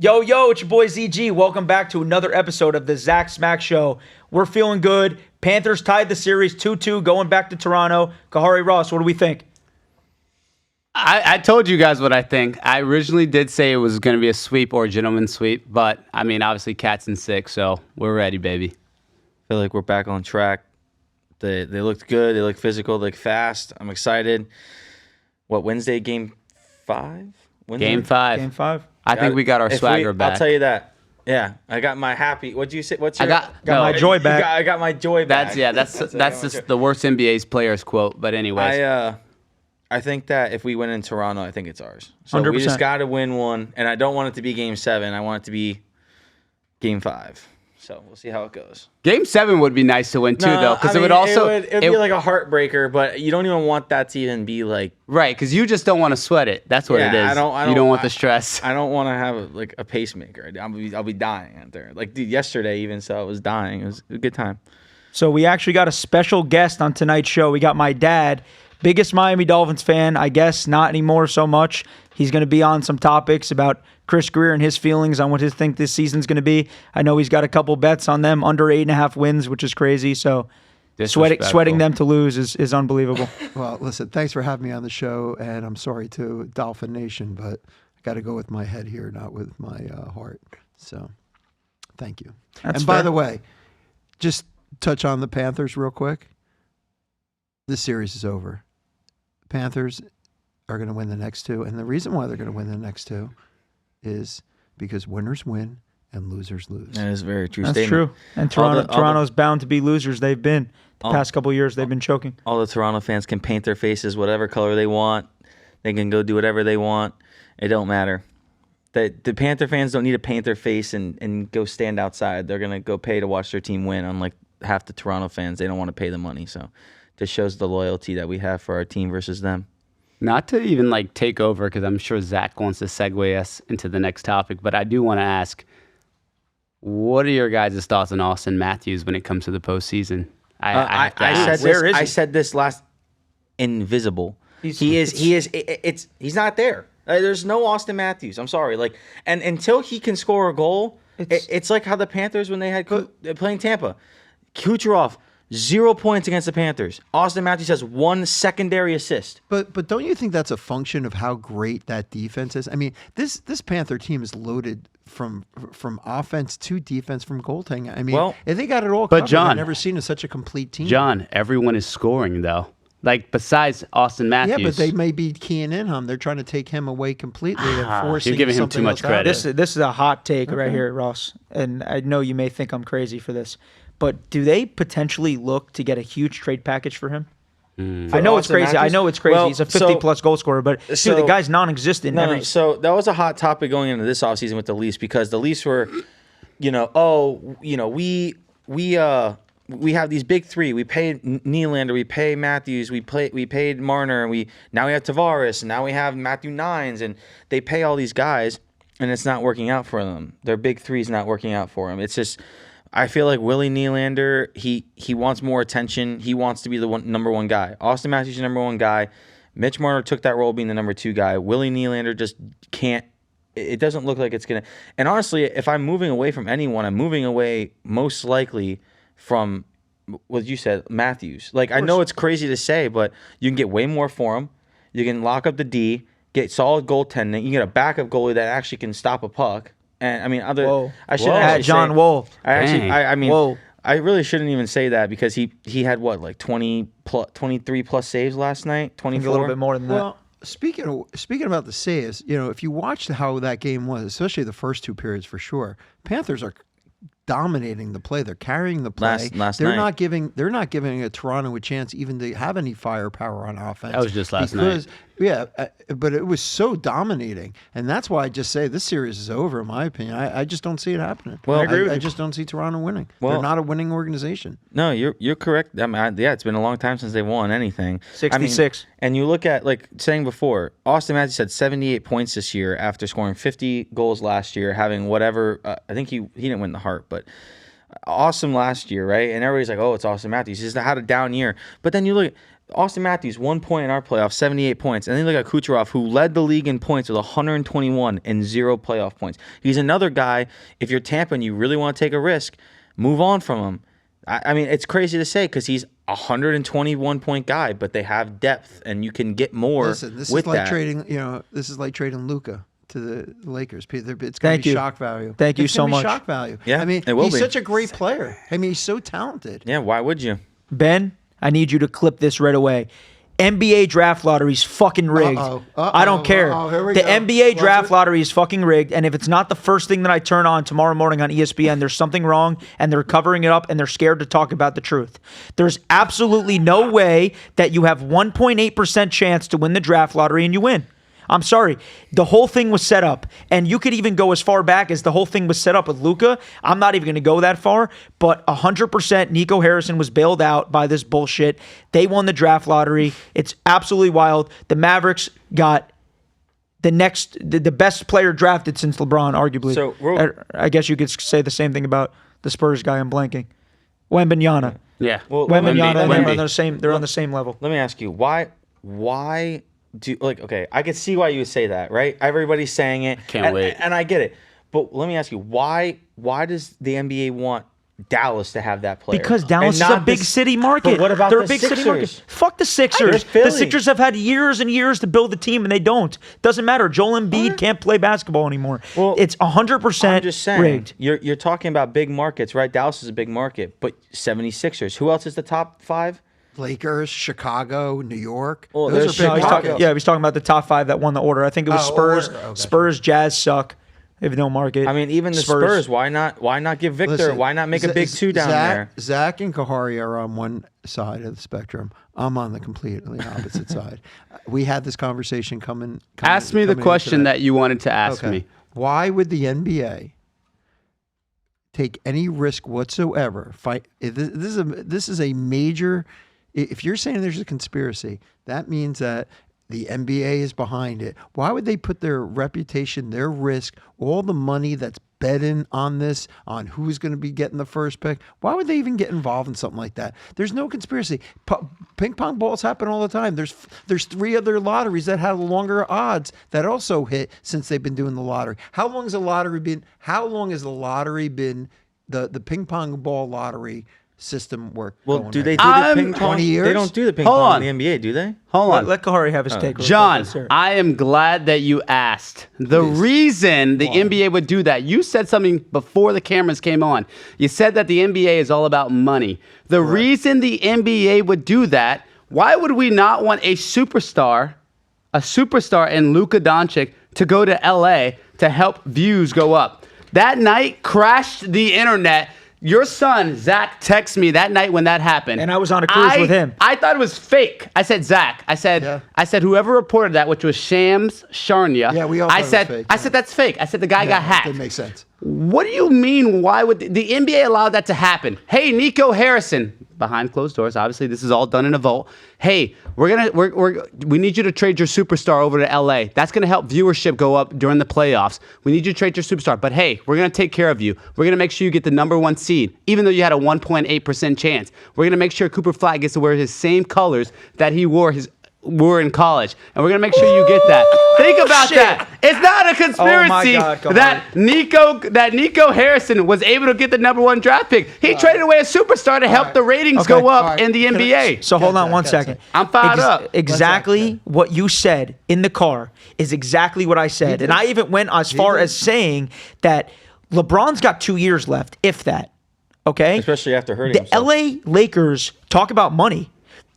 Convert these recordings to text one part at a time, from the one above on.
Yo, it's your boy ZG. Welcome back to another episode of the Zack Smack Show. We're feeling good. Panthers tied the series 2-2 going back to Toronto. Kahari Ross, what do we think? I told you guys what I think. I originally did say it was going to be a sweep or a gentleman's sweep, but, I mean, obviously Cat's in 6, so we're ready, baby. I feel like we're back on track. They looked good. They looked physical. They looked fast. I'm excited. What, Wednesday, game 5? Wednesday? Game 5. Game 5. I think we got our swagger back. I'll tell you that. Yeah, I got my happy. What'd you say? What's your? Got my joy back. I got my joy back. That's just the worst NBA's players quote. But anyways, I think that if we win in Toronto, I think it's ours. So 100%. we just got to win one, and I don't want it to be game 7. I want it to be game 5. So we'll see how it goes. Game 7 would be nice to win too, though, because it would also it would be like a heartbreaker, but you don't even want that to even be like right, because you just don't want to sweat it. That's what it is. You don't want the stress. I don't want to have a pacemaker. I'll be dying out there. Like dude, yesterday even so I was dying. It was a good time. So we actually got a special guest on tonight's show. We got my dad, biggest Miami Dolphins fan, I guess not anymore so much. He's going to be on some topics about Chris Greer and his feelings on what he thinks this season's going to be. I know he's got a couple bets on them under 8.5 wins, which is crazy. So sweating them to lose is unbelievable. Well, listen, thanks for having me on the show, and I'm sorry to Dolphin Nation, but I got to go with my head here, not with my heart. So, thank you. That's by fair. the way, just touch on the Panthers real quick. This series is over. Panthers are going to win the next 2, and the reason why they're going to win the next 2 is because winners win and losers lose. That is a very true That's statement. true. And Toronto's bound to be losers. They've been the past couple of years. They've been choking. All the Toronto fans can paint their faces whatever color they want. They can go do whatever they want. It don't matter. The Panther fans don't need to paint their face and go stand outside. They're going to go pay to watch their team win, unlike half the Toronto fans. They don't want to pay the money. So this shows the loyalty that we have for our team versus them. Not to even take over, because I'm sure Zach wants to segue us into the next topic, but I do want to ask, what are your guys' thoughts on Austin Matthews when it comes to the postseason? I said this last. Invisible. He's not there. There's no Austin Matthews. I'm sorry. And until he can score a goal, it's like how the Panthers when they had playing Tampa, Kucherov. 0 points against the Panthers. Austin Matthews has 1 secondary assist. But don't you think that's a function of how great that defense is? I mean, this Panther team is loaded from offense to defense from goaltending. I mean, if they got it all covered, John, I've never seen such a complete team. John, everyone is scoring, though. Besides Austin Matthews. Yeah, but they may be keying in on him. They're trying to take him away completely and forcing You're giving him too much credit. This is a hot take right here, Ross. And I know you may think I'm crazy for this. But do they potentially look to get a huge trade package for him? I know it's crazy. I know it's crazy. Well, he's a 50-plus goal scorer, but dude, the guy's non-existent. No, so that was a hot topic going into this offseason with the Leafs because the Leafs were, we have these big 3. We paid Nylander, we pay Matthews, we paid Marner, and now we have Tavares, and now we have Matthew Nines, and they pay all these guys, and it's not working out for them. Their big 3's not working out for them. It's just. I feel like Willie Nylander, he wants more attention. He wants to be the number 1 guy. Austin Matthews is the number 1 guy. Mitch Marner took that role being the number 2 guy. Willie Nylander just can't. It doesn't look like it's going to. And honestly, if I'm moving away from anyone, I'm moving away most likely from what you said, Matthews. I know it's crazy to say, but you can get way more for him. You can lock up the D, get solid goaltending. You can get a backup goalie that actually can stop a puck. And I mean, I shouldn't actually John say, Wall. I really shouldn't even say that because he had what 23 plus saves last night, 24, a little bit more than that. Well, speaking about the saves, if you watched how that game was, especially the first 2 periods for sure, Panthers are dominating the play. They're carrying the play. Last they're night. not giving a Toronto a chance even to have any firepower on offense. That was just last night. Yeah, but it was so dominating, and that's why I just say this series is over. In my opinion, I just don't see it happening. Well, I agree with I you. just don't see Toronto winning. Well, they're not a winning organization. No, you're correct. I mean, it's been a long time since they've won anything. 66. And you look at saying before, Austin Matthews had 78 points this year after scoring 50 goals last year, having whatever. I think he didn't win the Hart, but. awesome last year, right? And everybody's like, oh, it's Austin Matthews. He's had a down year. But then you look at Austin Matthews, 1 point in our playoffs, 78 points. And then you look at Kucherov, who led the league in points with 121 and 0 playoff points. He's another guy, if you're Tampa and you really want to take a risk, move on from him. I mean, it's crazy to say because he's a 121-point guy, but they have depth, and you can get more. Listen, this with is like that. trading. This is like trading Luka to the Lakers. It's going to be shock value. Thank you It's so gonna be much. Shock value. Yeah, I mean, it will he's be. such a great player. I mean, he's so talented. Yeah, why would you? Ben, I need you to clip this right away. NBA draft lottery's fucking rigged. I don't care. Here we The go. NBA draft lottery is fucking rigged, and if it's not the first thing that I turn on tomorrow morning on ESPN, there's something wrong, and they're covering it up, and they're scared to talk about the truth. There's absolutely no way that you have 1.8% chance to win the draft lottery and you win. I'm sorry. The whole thing was set up. And you could even go as far back as the whole thing was set up with Luka. I'm not even going to go that far. But 100% Nico Harrison was bailed out by this bullshit. They won the draft lottery. It's absolutely wild. The Mavericks got the best player drafted since LeBron, arguably. So I guess you could say the same thing about the Spurs guy I'm blanking. Wembanyama. Yeah. Well, Wembanyama, Wemby. they're on the same level. Let me ask you, why do okay, I could see why you would say that, right? Everybody's saying it. Can't wait. And I get it. But let me ask you, why does the NBA want Dallas to have that player? Because Dallas is And a not big the- city market. But what about They're the a big Sixers? city market. Fuck the They're Sixers. Philly. The Sixers have had years and years to build the team, and they don't. Doesn't matter. Joel Embiid can't play basketball anymore. Well, it's 100% I'm just saying, rigged. You're talking about big markets, right? Dallas is a big market, but 76ers. Who else is the top 5? Lakers, Chicago, New York. Well, Those there's are No, big he's Chicago. talking, he's talking about the top 5 that won the order. I think it was Spurs. order. Oh, gotcha. Spurs, Jazz suck. They have no market. I mean, even the Spurs. Why not give Victor? Listen, why not make a big 2 down there? Zach and Kahari are on one side of the spectrum. I'm on the completely opposite side. We had this conversation coming. Ask me the question that you wanted to ask me. Why would the NBA take any risk whatsoever? This is a major. If you're saying there's a conspiracy, that means that the NBA is behind it. Why would they put their reputation, their risk, all the money that's betting on this, on who's going to be getting the first pick? Why would they even get involved in something like that? There's no conspiracy. Ping pong balls happen all the time. There's 3 other lotteries that have longer odds that also hit since they've been doing the lottery. How long has the lottery been the ping pong ball lottery system work? Well, do they do I'm- the ping pong? 20 years? They don't do the ping Hold pong on. in the NBA, do they? Hold on. Let Kahari have his take. John, Let's hear it. I am glad that you asked. The reason the NBA would do that, you said something before the cameras came on. You said that the NBA is all about money. The reason the NBA would do that, why would we not want a superstar in Luka Doncic to go to LA to help views go up? That night crashed the internet. Your son, Zach, texted me that night when that happened. And I was on a cruise with him. I thought it was fake. I said, Zach, I said, whoever reported that, which was Shams Charania. Yeah, we all thought it was fake, I said, that's fake. I said, the guy got hacked. That makes sense. What do you mean? Why would the NBA allow that to happen? Hey, Nico Harrison, behind closed doors. Obviously, this is all done in a vault. Hey, we need you to trade your superstar over to LA. That's gonna help viewership go up during the playoffs. We need you to trade your superstar. But hey, we're gonna take care of you. We're gonna make sure you get the #1 seed, even though you had a 1.8% chance. We're gonna make sure Cooper Flag gets to wear his same colors that he wore in college, and we're gonna make sure you get that. Think about shit. that. It's not a conspiracy God, come that Nico Harrison was able to get the #1 draft pick. He traded away a superstar to help the ratings go up in the NBA. So hold on one second. I'm fired up. Exactly what you said in the car is exactly what I said. And I even went as far as saying that LeBron's got 2 years left, if that. Okay? Especially after hurting the himself. LA Lakers, talk about money.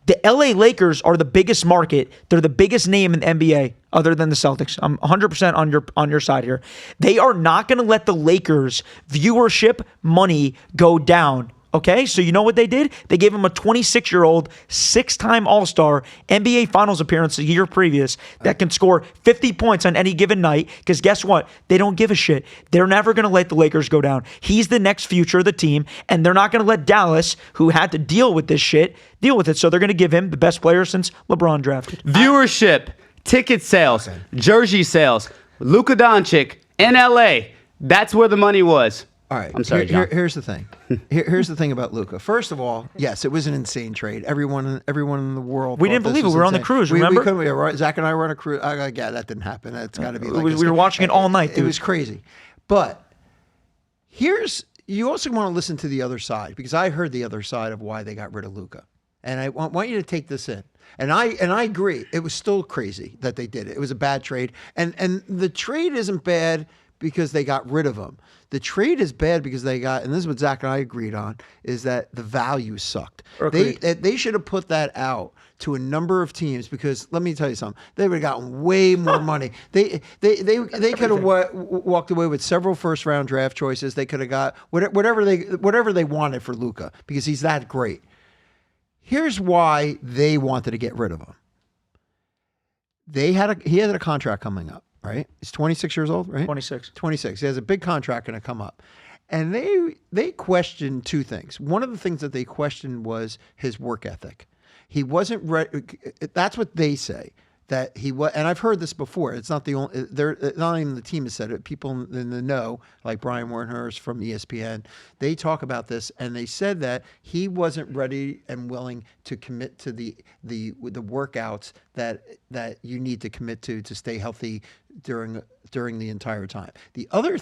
The LA Lakers are the biggest market. They're the biggest name in the NBA other than the Celtics. I'm 100% on your side here. They are not going to let the Lakers viewership money go down. Okay, so you know what they did? They gave him a 26-year-old, 6-time All-Star, NBA Finals appearance a year previous that can score 50 points on any given night. Because guess what? They don't give a shit. They're never going to let the Lakers go down. He's the next future of the team, and they're not going to let Dallas, who had to deal with this shit, deal with it. So they're going to give him the best player since LeBron drafted. Viewership, ticket sales, jersey sales, Luka Doncic in LA. That's where the money was. All right. I'm sorry, John. Here's the thing. Here's the thing about Luka. First of all, yes, it was an insane trade. Everyone in the world. We didn't believe it. We were on the cruise. We Remember? couldn't. Right? Zach and I were on a cruise. Yeah, that didn't happen. That's got to be. Like we were watching it all night. Dude. It was crazy. But you also want to listen to the other side, because I heard the other side of why they got rid of Luka, and I want you to take this in. And I agree. It was still crazy that they did it. It was a bad trade, and the trade isn't bad because they got rid of him. The trade is bad because they got, and this is what Zach and I agreed on, is that the value sucked. They should have put that out to a number of teams, because let me tell you something, they would have gotten way more money. They could have walked away with several first-round draft choices. They could have got whatever they wanted for Luka, because he's that great. Here's why they wanted to get rid of him. He had a contract coming up. Right? He's 26 years old, right? 26. 26. He has a big contract going to come up. And they questioned two things. One of the things that they questioned was his work ethic. He wasn't ready. That's what they say. That he was, and I've heard this before. It's not the only. They're not even the team has said it. People in the know, like Brian Wernhurst from ESPN, they talk about this, and they said that he wasn't ready and willing to commit to the workouts that you need to commit to stay healthy during the entire time. The other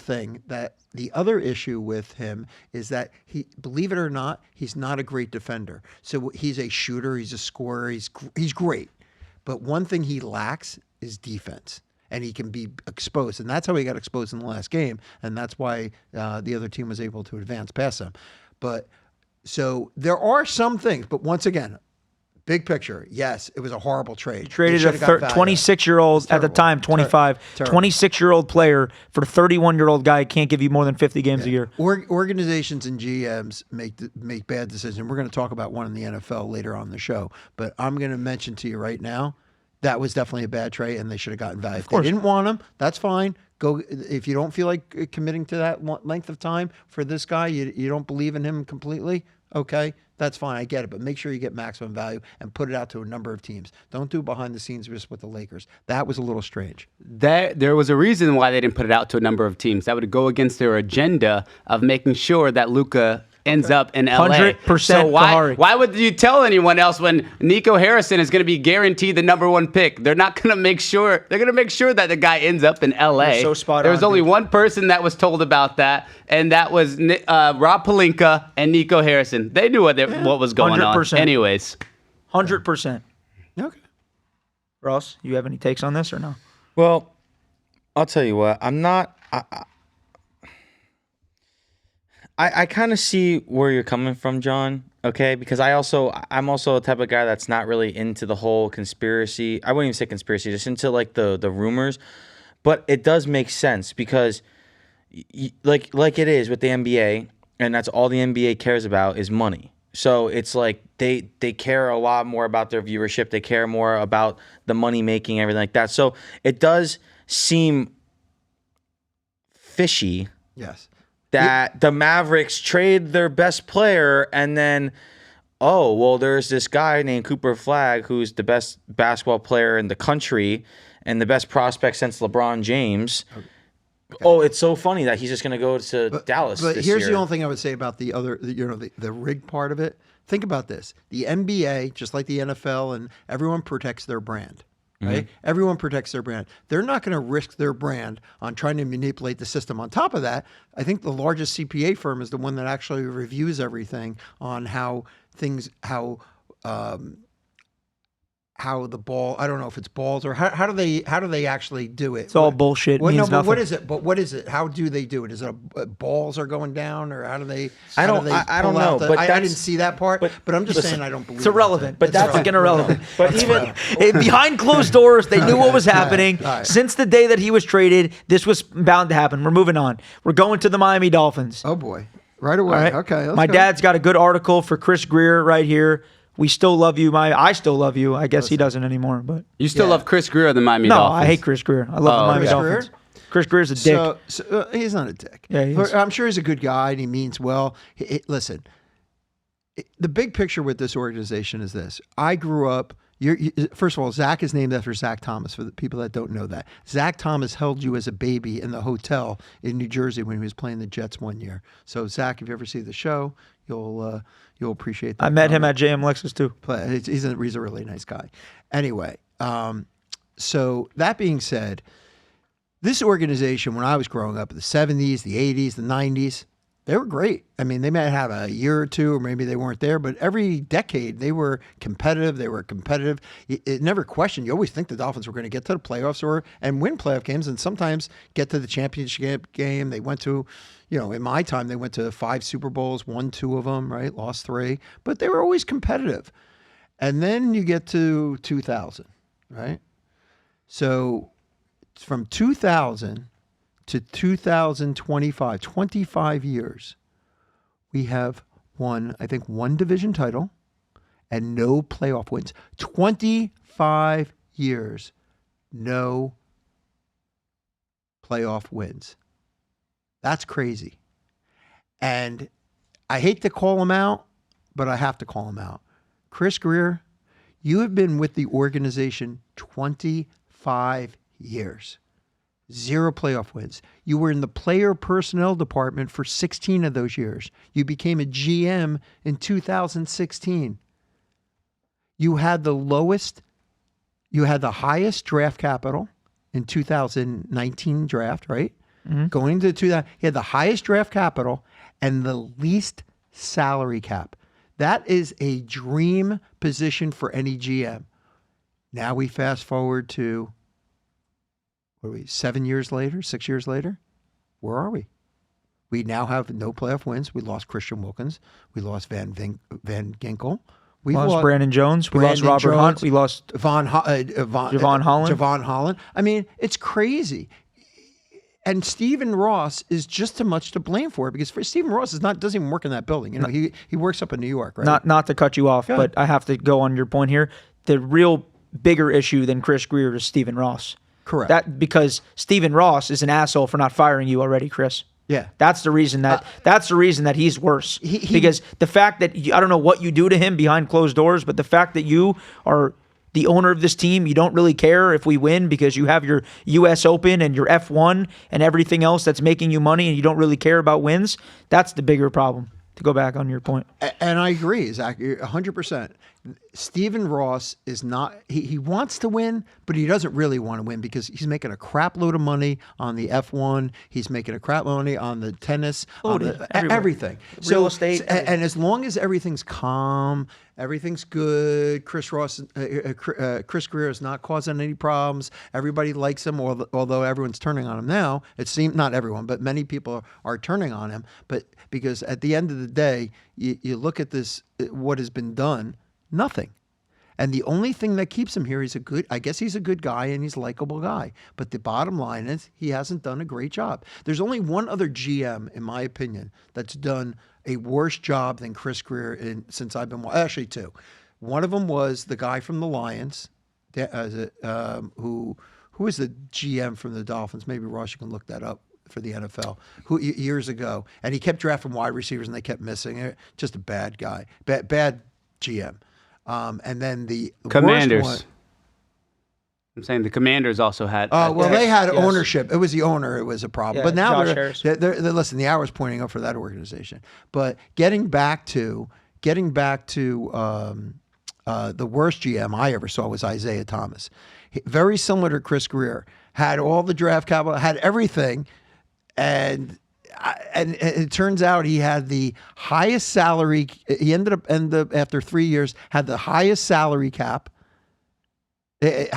issue with him is that he, believe it or not, he's not a great defender. So he's a shooter. He's a scorer. He's great. But one thing he lacks is defense, and he can be exposed. And that's how he got exposed in the last game, and that's why the other team was able to advance past him. But so there are some things, but once again, big picture, yes, it was a horrible trade. Traded a 26-year-old, at the time, 25, 26-year-old player for a 31-year-old guy who can't give you more than 50 games a year. Organizations and GMs make bad decisions. We're going to talk about one in the NFL later on in the show, but I'm going to mention to you right now, that was definitely a bad trade, and they should have gotten value. If they didn't want him, that's fine. Go if you don't feel like committing to that length of time for this guy, you don't believe in him completely, okay, that's fine. I get it. But make sure you get maximum value and put it out to a number of teams. Don't do behind the scenes just with the Lakers. That was a little strange. There was a reason why they didn't put it out to a number of teams. That would go against their agenda of making sure that Luka ends up in LA. 100%. So why would you tell anyone else when Nico Harrison is going to be guaranteed the number one pick? They're not going to make sure. They're going to make sure that the guy ends up in LA. You're so spot There on, was only dude. one person that was told about that, and that was Rob Pelinka and Nico Harrison. They knew what was going 100%. on. Anyways. 100%. Okay. Ross, you have any takes on this or no? Well, I'll tell you what. I'm not. I kind of see where you're coming from, John. Okay, because I'm also a type of guy that's not really into the whole conspiracy. I wouldn't even say conspiracy, just into like the rumors. But it does make sense because, like it is with the NBA, and that's all the NBA cares about is money. So it's like they care a lot more about their viewership. They care more about the money making, everything like that. So it does seem fishy. Yes. That the Mavericks trade their best player and then, oh, well, there's this guy named Cooper Flagg who's the best basketball player in the country and the best prospect since LeBron James. Okay. Oh, it's so funny that he's just going to go to Dallas But this here's year. the only thing I would say about the other, the rig part of it. Think about this. The NBA, just like the NFL, and everyone protects their brand. Right? Mm-hmm. Everyone protects their brand. They're not going to risk their brand on trying to manipulate the system. On top of that, I think the largest CPA firm is the one that actually reviews everything on how the ball, I don't know if it's balls or how do they actually do it? It's all bullshit. What, means no, but nothing. what is it? But what is it? How do they do it? Is it balls are going down, or how do they? I don't know. But I didn't see that part. But I'm just saying I don't believe It's irrelevant. But That's fucking irrelevant. But even Behind closed doors, they knew what was happening. All right. Since the day that he was traded, this was bound to happen. We're moving on. We're going to the Miami Dolphins. Oh boy, right away. All right? Okay. My dad's got a good article for Chris Greer right here. We still love you. I still love you. I guess he doesn't anymore. But You still love Chris Greer of the Miami no, Dolphins? I hate Chris Greer. I love the Miami Chris Dolphins. Greer? Chris Greer's a dick. So he's not a dick. Yeah, he is. I'm sure he's a good guy and he means well. Listen, the big picture with this organization is this. I grew up First of all, Zach is named after Zach Thomas, for the people that don't know that. Zach Thomas held you as a baby in the hotel in New Jersey when he was playing the Jets one year. So, Zach, if you ever see the show, you'll appreciate that. I met him at JM Lexus too. He's a really nice guy. Anyway, so that being said, this organization, when I was growing up in the 70s, the 80s, the 90s, they were great. I mean, they might have a year or two, or maybe they weren't there, but every decade they were competitive. It never questioned. You always think the Dolphins were going to get to the playoffs and win playoff games, and sometimes get to the championship game. They went to, in my time, they went to 5 Super Bowls, won 2 of them, right? Lost 3, but they were always competitive. And then you get to 2000, right? So from 2000 to 2025, 25 years, we have won, I think, 1 division title and no playoff wins. 25 years, no playoff wins. That's crazy. And I hate to call him out, but I have to call him out. Chris Grier, you have been with the organization 25 years. 0 playoff wins. You were in the player personnel department for 16 of those years. You became a GM in 2016. You had the highest draft capital in 2019 draft, right? Mm-hmm. Going into 2000, you had the highest draft capital and the least salary cap. That is a dream position for any GM. Now we fast forward to 7 years later, 6 years later, where are we? We now have no playoff wins. We lost Christian Wilkins. We lost Van Ginkel. We lost Brandon Jones. We lost Robert Hunt. We lost Javon Holland. Javon Holland. I mean, it's crazy. And Stephen Ross is just as much to blame for it, because Stephen Ross doesn't even work in that building. He works up in New York, right? Not to cut you off, but I have to go on your point here. The real bigger issue than Chris Grier is Stephen Ross. Correct. Because Stephen Ross is an asshole for not firing you already, Chris. Yeah. That's the reason that he's worse. Because the fact that I don't know what you do to him behind closed doors, but the fact that you are the owner of this team, you don't really care if we win because you have your US Open and your F1 and everything else that's making you money, and you don't really care about wins. That's the bigger problem, to go back on your point. And I agree, Zach, 100%. Stephen Ross is not, he wants to win, but he doesn't really want to win because he's making a crap load of money on the F1. He's making a crap load of money on the tennis, everything. Real estate. And as long as everything's calm, everything's good, Chris Grier is not causing any problems. Everybody likes him, although everyone's turning on him now. It seems, not everyone, but many people are turning on him. But because at the end of the day, you look at this, what has been done, nothing. And the only thing that keeps him here, I guess he's a good guy and he's a likable guy. But the bottom line is he hasn't done a great job. There's only one other GM, in my opinion, that's done a worse job than Chris Grier since I've been, actually 2. One of them was the guy from the Lions, who is the GM from the Dolphins. Maybe Ross, you can look that up for the NFL, who years ago. And he kept drafting wide receivers and they kept missing it. Just a bad guy, bad GM. And then the Commanders. Worst one, I'm saying the Commanders also had. They had ownership. It was the owner. It was a problem. Yeah, but now they're listen. The hour's pointing up for that organization. But getting back to the worst GM I ever saw was Isaiah Thomas. Very similar to Chris Grier. Had all the draft capital, had everything, and it turns out he had the highest salary. He ended up after 3 years had the highest salary cap. Had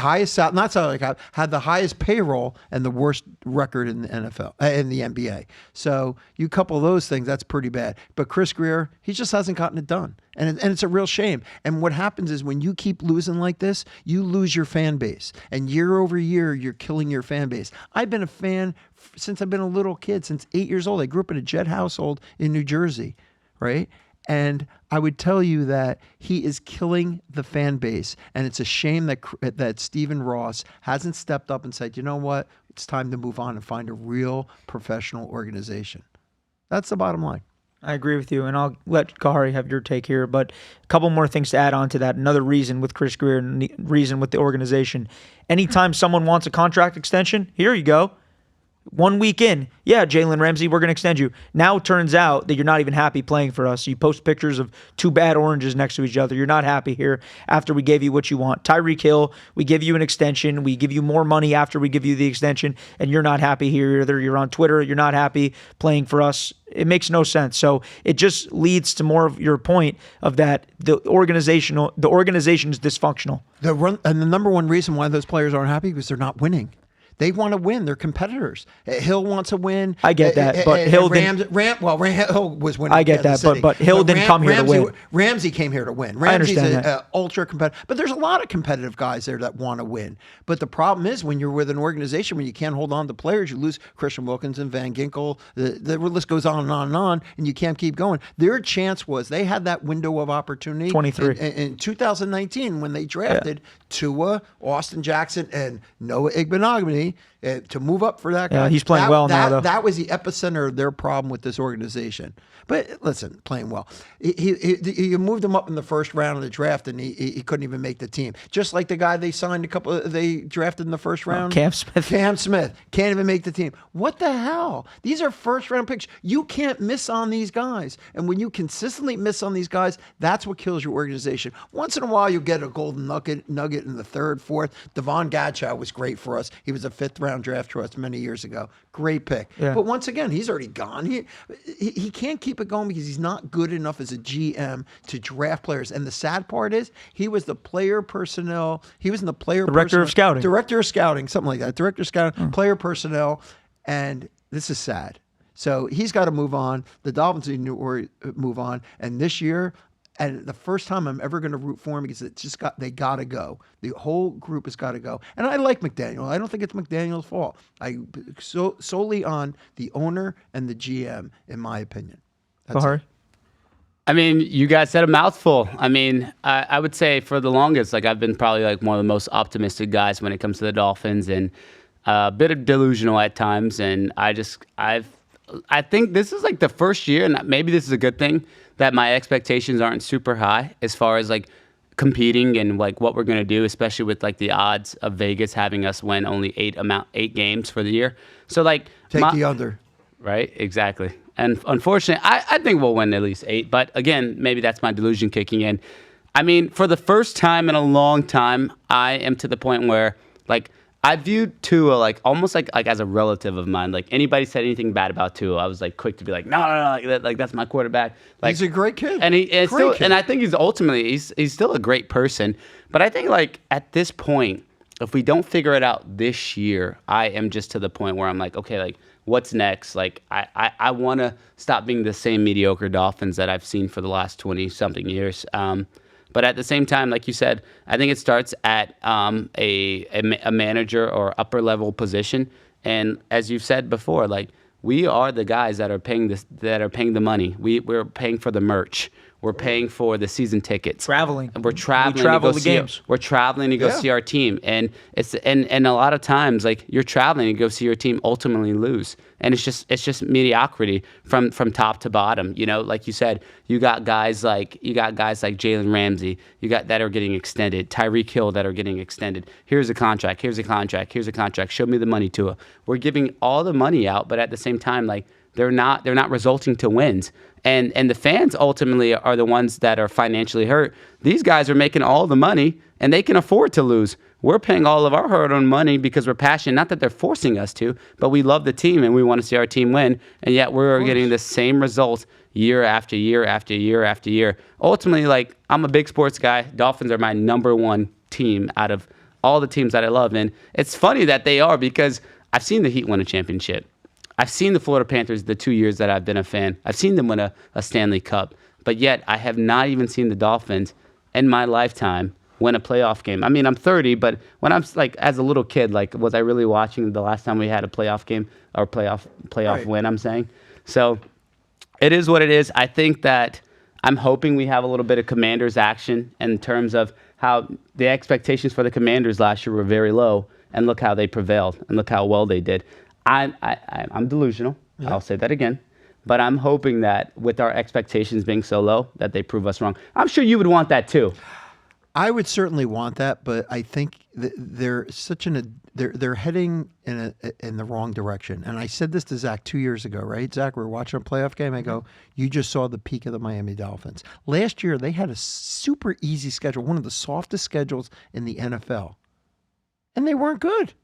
the highest payroll and the worst record in the NFL, in the NBA. So you couple those things, that's pretty bad. But Chris Grier, he just hasn't gotten it done. And it's a real shame. And what happens is when you keep losing like this, you lose your fan base. And year over year, you're killing your fan base. I've been a fan since I've been a little kid, since 8 years old. I grew up in a Jet household in New Jersey, right? And I would tell you that he is killing the fan base. And it's a shame that Stephen Ross hasn't stepped up and said, you know what, it's time to move on and find a real professional organization. That's the bottom line. I agree with you, and I'll let Kahari have your take here. But a couple more things to add on to that. Another reason with Chris Greer and the reason with the organization. Anytime someone wants a contract extension, here you go. 1 week in, yeah, Jalen Ramsey, we're going to extend you. Now it turns out that you're not even happy playing for us. You post pictures of 2 bad oranges next to each other. You're not happy here after we gave you what you want. Tyreek Hill, we give you an extension. We give you more money after we give you the extension, and you're not happy here either. You're on Twitter. You're not happy playing for us. It makes no sense. So it just leads to more of your point of that the organization is dysfunctional. The number one reason why those players aren't happy is they're not winning. They want to win. They're competitors. Hill wants to win. I get that, but Hill didn't. Hill was winning. I get that, but Hill didn't come here to win. Ramsey came here to win. Ramsey's an ultra competitive. But there's a lot of competitive guys there that want to win. But the problem is when you're with an organization when you can't hold on to players, you lose Christian Wilkinson, Van Ginkel. The list goes on and on and on, and you can't keep going. Their chance was they had that window of opportunity. 23 in 2019 when they drafted Tua, Austin Jackson, and Noah Igbenogany. To move up for that guy. Yeah, he's playing well now, though. That was the epicenter of their problem with this organization. But listen, playing well. You moved him up in the first round of the draft, and he couldn't even make the team. Just like the guy they drafted in the first round. Cam Smith. Cam Smith. Can't even make the team. What the hell? These are first-round picks. You can't miss on these guys. And when you consistently miss on these guys, that's what kills your organization. Once in a while, you'll get a golden nugget in the third, fourth. Devon Gadshaw was great for us. He was a fifth-round draft choice many years ago. Great pick. Yeah. But once again, he's already gone. He can't keep it going because he's not good enough as a GM to draft players. And the sad part is he was the player personnel. He was in the Director of scouting. Director of scouting, something like that. Director of scouting, player personnel. And this is sad. So he's got to move on. The Dolphins need to move on. And this year, and the first time I'm ever going to root for him because they got to go. The whole group has got to go. And I like McDaniel. I don't think it's McDaniel's fault. Solely on the owner and the GM, in my opinion. Bahari? I mean, you guys said a mouthful. I mean, I would say for the longest, I've been probably one of the most optimistic guys when it comes to the Dolphins, and a bit of delusional at times. And I think this is the first year, and maybe this is a good thing, that my expectations aren't super high as far as competing and what we're going to do, especially with the odds of Vegas having us win only 8 games for the year. So take the under. Right, exactly. And unfortunately, I think we'll win at least 8. But again, maybe that's my delusion kicking in. I mean, for the first time in a long time, I am to the point where I viewed Tua almost as a relative of mine. Anybody said anything bad about Tua, I was quick to be no, that's my quarterback. He's a great kid. And and I think he's still a great person. But I think at this point, if we don't figure it out this year, I am just to the point where I'm okay, what's next? I want to stop being the same mediocre Dolphins that I've seen for the last 20 something years. But at the same time, like you said, I think it starts at a manager or upper level position. And as you've said before, we are the guys that are paying the money. We're paying for the merch. We're paying for the season tickets. Traveling. And we're traveling to go see games. We're traveling to go see our team. And it's and a lot of times you're traveling to go see your team ultimately lose. And it's just mediocrity from top to bottom. Like you said, you got guys like Jalen Ramsey, that are getting extended, Tyreek Hill that are getting extended. Here's a contract, here's a contract, here's a contract. Show me the money, Tua. We're giving all the money out, but at the same time, they're not resulting to wins. And the fans ultimately are the ones that are financially hurt. These guys are making all the money, and they can afford to lose. We're paying all of our hard-earned money because we're passionate. Not that they're forcing us to, but we love the team, and we want to see our team win. And yet we're getting the same result year after year after year after year. Ultimately, I'm a big sports guy. Dolphins are my number one team out of all the teams that I love. And it's funny that they are because I've seen the Heat win a championship. I've seen the Florida Panthers the 2 years that I've been a fan. I've seen them win a Stanley Cup. But yet, I have not even seen the Dolphins in my lifetime win a playoff game. I mean, I'm 30, but when I'm as a little kid, was I really watching the last time we had a playoff game or playoff right. Win, I'm saying? So it is what it is. I think that I'm hoping we have a little bit of Commanders action in terms of how the expectations for the Commanders last year were very low, and look how they prevailed, and look how well they did. I'm delusional. Yeah. I'll say that again. But I'm hoping that with our expectations being so low, that they prove us wrong. I'm sure you would want that too. I would certainly want that, but I think they're they're heading in the wrong direction. And I said this to Zach 2 years ago, right? Zach, we were watching a playoff game. I go, you just saw the peak of the Miami Dolphins. Last year, they had a super easy schedule, one of the softest schedules in the NFL. And they weren't good.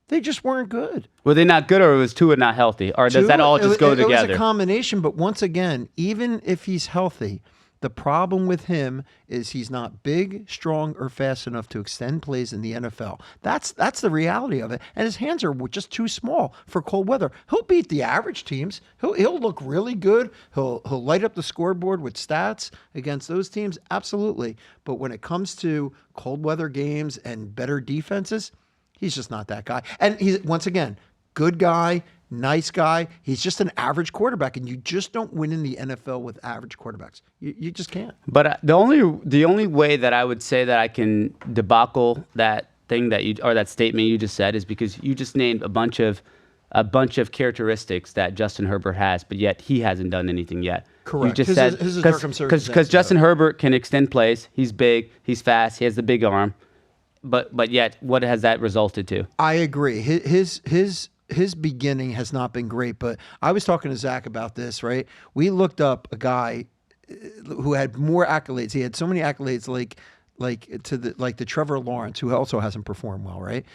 They just weren't good. Were they not good, or was Tua not healthy? Or does that all just go together? It was a combination, but once again, even if he's healthy, the problem with him is he's not big, strong, or fast enough to extend plays in the NFL. That's the reality of it. And his hands are just too small for cold weather. He'll beat the average teams. He'll look really good. He'll light up the scoreboard with stats against those teams, absolutely. But when it comes to cold weather games and better defenses, he's just not that guy. And he's, once again, good guy, nice guy. He's just an average quarterback, and you just don't win in the NFL with average quarterbacks. You just can't. But the only way that I would say that I can debacle that thing that that statement you just said is because you just named a bunch of characteristics that Justin Herbert has, but yet he hasn't done anything yet. Correct. You just said because Justin Herbert can extend plays. He's big. He's fast. He has the big arm. But yet, what has that resulted to? I agree. His beginning has not been great, but I was talking to Zach about this, right? We looked up a guy who had more accolades. He had so many accolades like the Trevor Lawrence, who also hasn't performed well, right?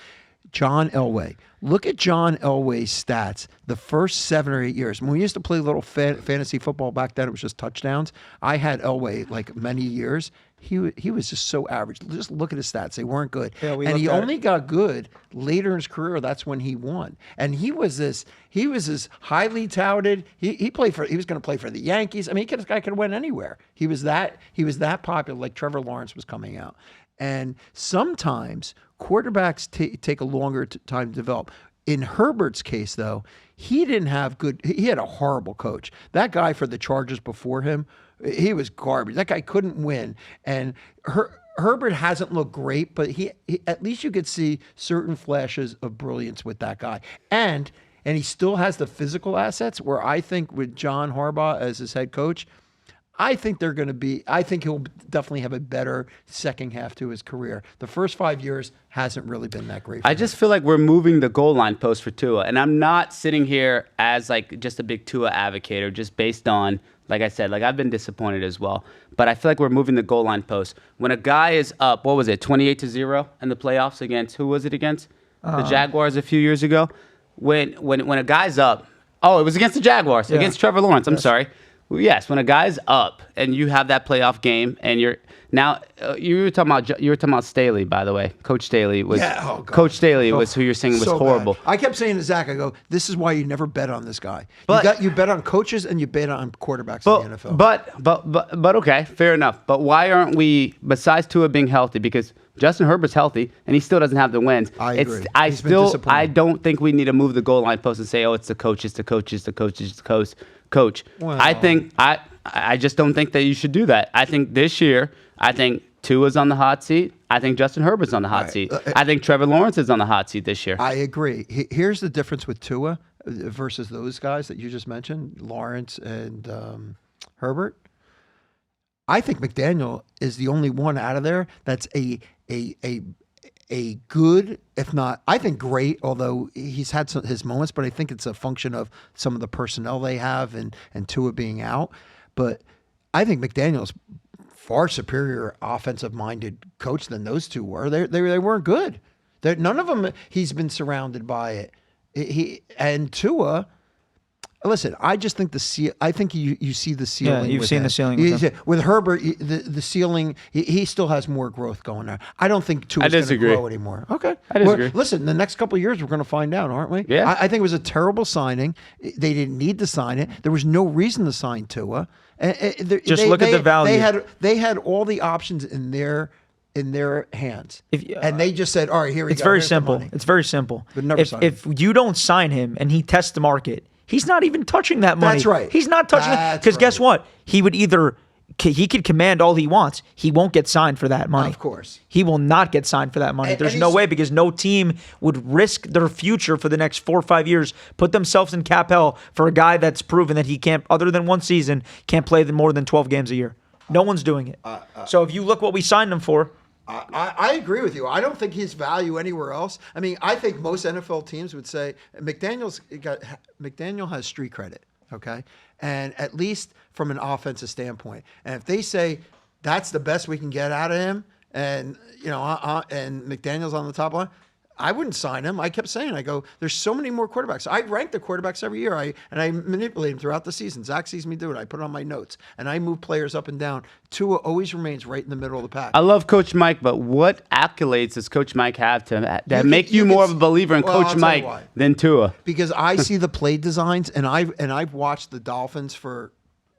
John Elway. Look at John Elway's stats the first 7 or 8 years. When we used to play little fantasy football back then, it was just touchdowns. I had Elway like many years. He was just so average. Just look at his stats. They weren't good. Yeah, and he only got good later in his career. That's when he won. And he was this highly touted. He was going to play for the Yankees. I mean, this guy could win anywhere. He was that popular, like Trevor Lawrence was coming out. And sometimes quarterbacks take a longer time to develop. In Herbert's case, though, he had a horrible coach. That guy for the Chargers before him, he was garbage. That guy couldn't win. And Herbert hasn't looked great, but he at least you could see certain flashes of brilliance with that guy. And he still has the physical assets where I think with John Harbaugh as his head coach, I think he'll definitely have a better second half to his career. The first 5 years hasn't really been that great for him. Just feel like we're moving the goal line post for Tua. And I'm not sitting here as like just a big Tua advocate or just based on, like I said, like I've been disappointed as well. But I feel like we're moving the goal line post. When a guy is up, 28-0 in the playoffs against, who was it against? The Jaguars a few years ago. When a guy's up, it was against the Jaguars, against Trevor Lawrence, I'm sorry. Yes, when a guy's up and you have that playoff game, and you were talking about Staley, by the way. Coach Staley was Coach Staley was who you're saying was horrible. Bad. I kept saying to Zach, I go, this is why you never bet on this guy. But, you bet on coaches and you bet on quarterbacks in the NFL. But okay, fair enough. But why aren't we, besides Tua being healthy, because Justin Herbert's healthy and he still doesn't have the wins. I agree. I don't think we need to move the goal line post and say, it's the coach, it's the coach, it's the coach, it's the coach. Well, I just don't think that you should do that. I think this year, Tua's on the hot seat. I think Justin Herbert's on the hot seat. I think Trevor Lawrence is on the hot seat this year. I agree. Here's the difference with Tua versus those guys that you just mentioned, Lawrence and Herbert. I think McDaniel is the only one out of there that's a good, if not, I think great, although he's had his moments, but I think it's a function of some of the personnel they have and Tua being out. But I think McDaniel's far superior offensive-minded coach than those two were. They weren't good. None of them, he's been surrounded by it. And Tua... Listen, I just think I think you see the ceiling. Yeah, you've seen the ceiling with Herbert. The ceiling, he still has more growth going on. I don't think Tua's going to grow anymore. Okay, I disagree. Listen, the next couple of years we're going to find out, aren't we? Yeah. I think it was a terrible signing. They didn't need to sign it. There was no reason to sign Tua. Look at the value. They had all the options in their hands, and they just said, "All right, here we go." It's very simple. It's very simple. If you don't sign him and he tests the market, he's not even touching that money. That's right. He's not touching that because guess what? He would either he could command all he wants. He won't get signed for that money. Of course. He will not get signed for that money. And There's no way, because no team would risk their future for the next 4 or 5 years, put themselves in cap hell for a guy that's proven that he can't, other than one season, can't play more than 12 games a year. No one's doing it. So if you look what we signed him for. I agree with you. I don't think his value anywhere else. I mean, I think most NFL teams would say McDaniel has street credit, okay? And at least from an offensive standpoint. And if they say that's the best we can get out of him, and and McDaniel's on the top line, I wouldn't sign him. I kept saying, I go, there's so many more quarterbacks. I rank the quarterbacks every year. I manipulate them throughout the season. Zach sees me do it. I put it on my notes, and I move players up and down. Tua always remains right in the middle of the pack. I love Coach Mike, but what accolades does Coach Mike have that make you more of a believer in Coach Mike than Tua? Because I see the play designs, and I've watched the Dolphins for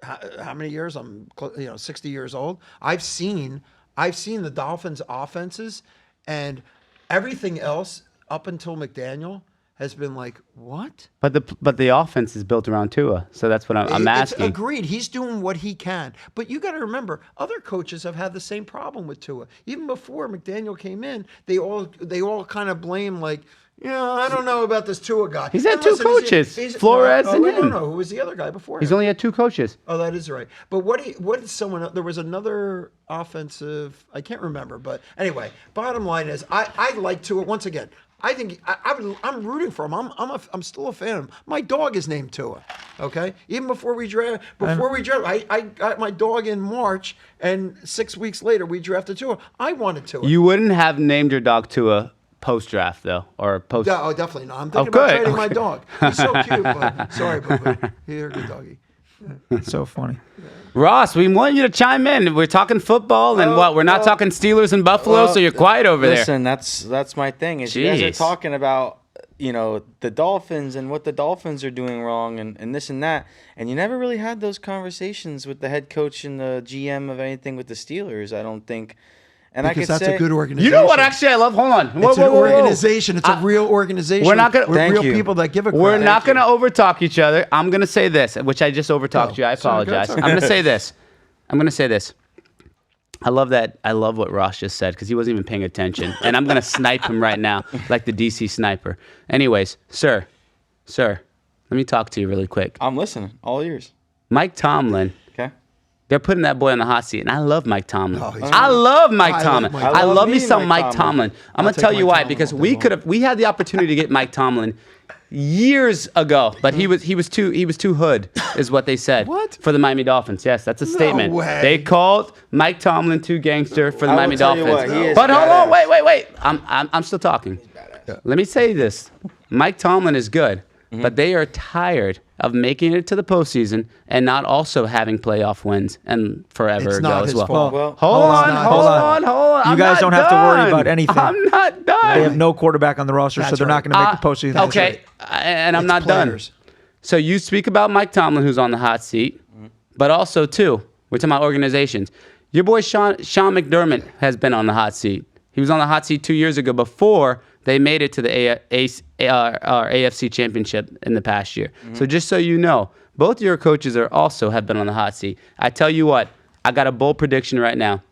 how many years? I'm 60 years old. I've seen the Dolphins offenses, and everything else up until McDaniel has been like, what? But the offense is built around Tua, so that's what I'm asking. Agreed. He's doing what he can. But you got to remember, other coaches have had the same problem with Tua. Even before McDaniel came in, they all kind of blame, like, I don't know about this Tua guy. He's had two coaches, Flores and him. No. Who was the other guy before him? He's only had two coaches. Oh, that is right. But what is someone? There was another offensive. I can't remember. But anyway, bottom line is, I like Tua. Once again, I think I'm rooting for him. I'm still a fan of him. My dog is named Tua. Okay, even before we draft, I got my dog in March, and 6 weeks later we drafted Tua. I wanted Tua. You wouldn't have named your dog Tua post-draft, though, or post... No, definitely not. I'm thinking about trading my dog. He's so cute, but sorry, boo-boo. You're a good doggy. It's so funny. Ross, we want you to chime in. We're talking football, and we're not talking Steelers and Buffalo, so you're quiet over there. Listen, that's my thing. Is you guys are talking about, the Dolphins and what the Dolphins are doing wrong and this and that, and you never really had those conversations with the head coach and the GM of anything with the Steelers, I don't think. And because that's a good organization. You know what? Actually, I love. Hold on. It's an organization. It's a real organization. We're not gonna. With real people that give a crap. We're not gonna overtalk each other. I'm gonna say this, which I just overtalked you. I apologize. I'm gonna say this. I love that. I love what Ross just said because he wasn't even paying attention, and I'm gonna snipe him right now, like the DC sniper. Anyways, sir, let me talk to you really quick. I'm listening. All ears. Mike Tomlin. Okay. They're putting that boy on the hot seat, and I love Mike Tomlin. I love Mike Tomlin. I love me some Mike Tomlin. I'm gonna tell you why, because we had the opportunity to get Mike Tomlin years ago, but he was too hood, is what they said. What? For the Miami Dolphins? Yes, that's a statement. Way. They called Mike Tomlin too gangster for the Miami Dolphins. But hold on, wait. I'm still talking. Let me say this: Mike Tomlin is good, but they are tired of making it to the postseason and not also having playoff wins and forever It's ago not as his well. fault. Hold on. You guys don't have to worry about anything. I'm not done. They have no quarterback on the roster, so they're not going to make the postseason. Okay, and I'm not done. So you speak about Mike Tomlin, who's on the hot seat, but also, too, we're talking about organizations. Your boy Sean McDermott has been on the hot seat. He was on the hot seat 2 years ago before they made it to the AFC Championship in the past year. So just so you know, both your coaches have been on the hot seat. I tell you what, I got a bold prediction right now.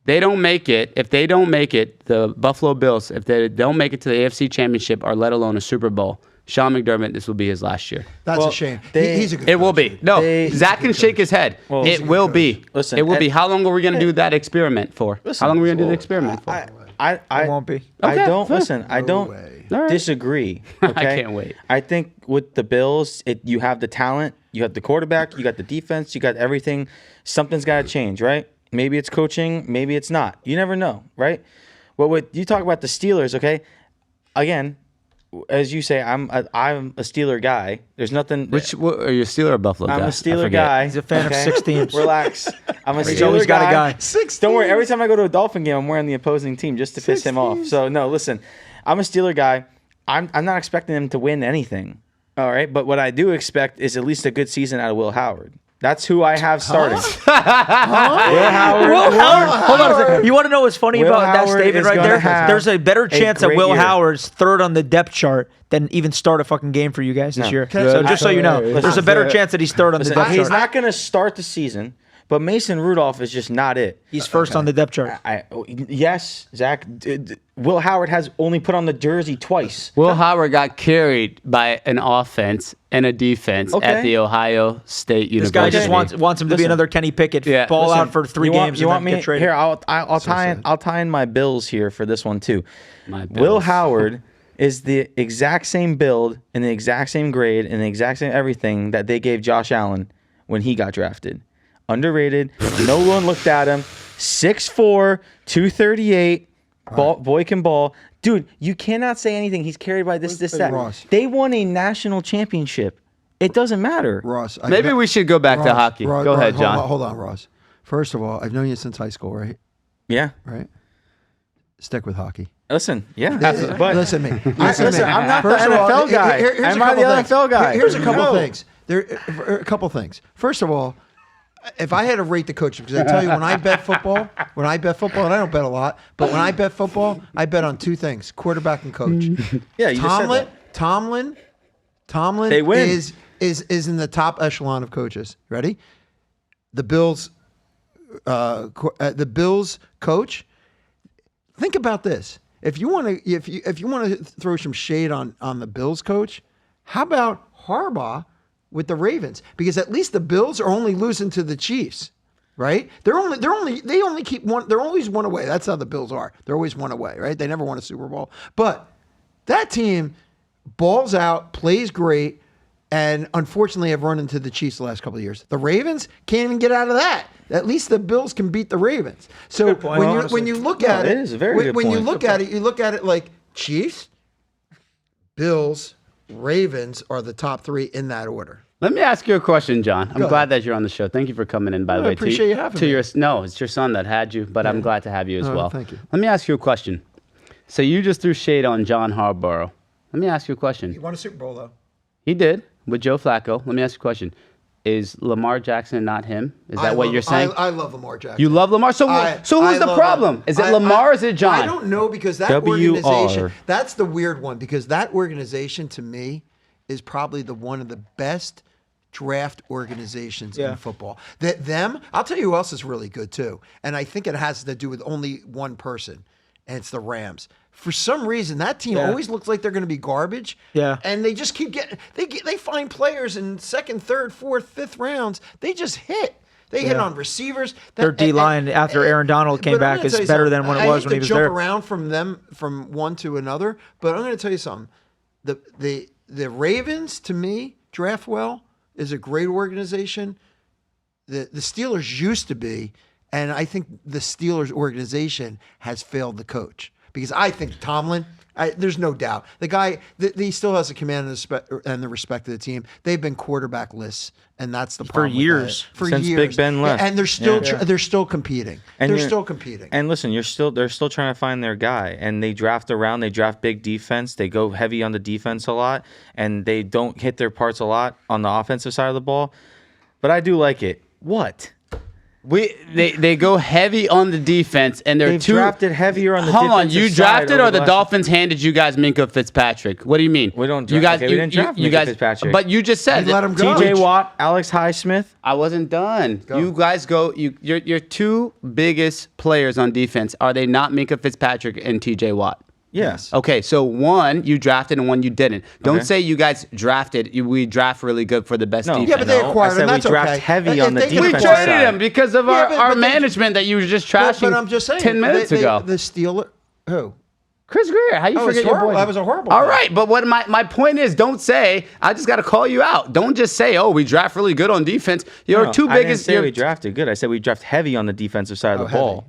They don't make it. If they don't make it, the Buffalo Bills, if they don't make it to the AFC Championship or let alone a Super Bowl, Sean McDermott, this will be his last year. That's a shame. He's a good coach. It will be. No, Zach can shake his head. It will be. Listen, it will be. How long are we going to do that experiment for? How long are we going to do the experiment for? I won't be. I Okay, don't fine. listen. I don't disagree. Okay? I can't wait. I think with the Bills, you have the talent, you have the quarterback, you got the defense, you got everything. Something's got to change, right? Maybe it's coaching, maybe it's not. You never know, right? Well, you talk about the Steelers, okay? Again, as you say, I'm a Steeler guy. There's nothing. Are you a Steeler or Buffalo guy? I'm a Steeler guy. He's a fan of 6 teams. Relax. I'm a He's Steeler always got a guy. Don't worry. Every time I go to a Dolphin game, I'm wearing the opposing team just to piss him off. So no, listen. I'm a Steeler guy. I'm not expecting them to win anything. All right, but what I do expect is at least a good season out of Will Howard. That's who I have starting. Will Howard. Hold on a second. You want to know what's funny Will about that Howard statement is right gonna there? have There's a better chance that great Will year. Howard's third on the depth chart than even start a fucking game for you guys this year. So just so you know, there's a better chance that he's third on the depth He's chart. not going to start the season But Mason Rudolph is just not it. He's first on the depth chart. Yes, Zach. Will Howard has only put on the jersey twice. Will Howard got carried by an offense and a defense at the Ohio State This University. guy just wants him to be another Kenny Pickett. Ball out for 3 games and then get traded. Here, I'll tie in my Bills here for this one too. My Bills. Will Howard is the exact same build and the exact same grade and the exact same everything that they gave Josh Allen when he got drafted. Underrated. No one looked at him. 6'4", 238. Boy can ball. Dude, you cannot say anything. He's carried by this, that. Ross. They won a national championship. It doesn't matter. Ross, Maybe we should go back to hockey. Go ahead, John. Hold on, Ross. First of all, I've known you since high school, right? Yeah. Right? Stick with hockey. Listen, yeah. But listen to me. Listen, I'm not the First of all, NFL guy. here's I'm a not the couple things. NFL guy. Here's a couple No. things. A couple things. First of all, if I had to rate the coaches, because I tell you, when I bet football, and I don't bet a lot, but when I bet football, I bet on 2 things: quarterback and coach. Yeah, you just said that. Tomlin They win. is in the top echelon of coaches. Ready? The Bills coach. Think about this. If you want to throw some shade on the Bills coach, how about Harbaugh with the Ravens? Because at least the Bills are only losing to the Chiefs, right? They only keep one. They're always one away. That's how the Bills are. They're always one away, right? They never won a Super Bowl. But that team balls out, plays great, and unfortunately have run into the Chiefs the last couple of years. The Ravens can't even get out of that. At least the Bills can beat the Ravens. So when you look at it, it is a very good when you point. look at it, you look at it like Chiefs, Bills, Ravens are the top 3 in that order. Let me ask you a question, John. I'm Go glad ahead. that you're on the show. Thank you for coming in, by the I way. appreciate you having me. No, it's your son that had you, but I'm glad to have you as well. Thank you. Let me ask you a question. So you just threw shade on John Harbaugh. Let me ask you a question. He won a Super Bowl though. He did with Joe Flacco. Let me ask you a question. Is Lamar Jackson not him? Is that what you're saying? I love Lamar Jackson. You love Lamar? So who's the problem? Is it Lamar or is it John? I don't know, because that organization, that's the weird one, because that organization to me is probably one of the best draft organizations in football. I'll tell you who else is really good too. And I think it has to do with only one person, and it's the Rams. For some reason, that team always looks like they're going to be garbage. Yeah. And they just keep getting, they find players in 2nd, 3rd, 4th, 5th rounds. They just hit. They hit on receivers. Their D-line after Aaron Donald came back is better than when it was when he was there. I hate to jump around from one to another, but I'm going to tell you something. The Ravens, to me, draft well, is a great organization. The Steelers used to be, and I think the Steelers organization has failed the coach. Because I think Tomlin, there's no doubt. The guy, he still has the command and the respect of the team. They've been quarterbackless, and that's the problem. Since Big Ben left. And they're still competing. They're still competing. And listen, they're still trying to find their guy. And they draft big defense. They go heavy on the defense a lot, and they don't hit their parts a lot on the offensive side of the ball. But I do like it. What? They go heavy on the defense, and they've drafted heavier on the defensive side. Hold on, you drafted or the Dolphins handed you guys Minka Fitzpatrick? What do you mean? We don't. You guys, we didn't draft Minka Fitzpatrick. But you just said let him go. T.J. Watt, Alex Highsmith. I wasn't done. You guys go. Your 2 biggest players on defense, are they not Minka Fitzpatrick and T.J. Watt? Yes. Okay, so one you drafted and one you didn't. Don't say you guys drafted. We draft really good for the best defense. Yeah, but they acquired him. That's we draft heavy on the defense. We traded him because of our management that you were just trashing. But I'm just saying, 10 minutes ago. The Steelers, who? Chris Greer, how you forget your boy? That was a horrible. All right, but what my point is, don't say. I just got to call you out. Don't just say, "Oh, we draft really good on defense." Your 2 biggest. I didn't say we drafted good. I said we draft heavy on the defensive side of the ball.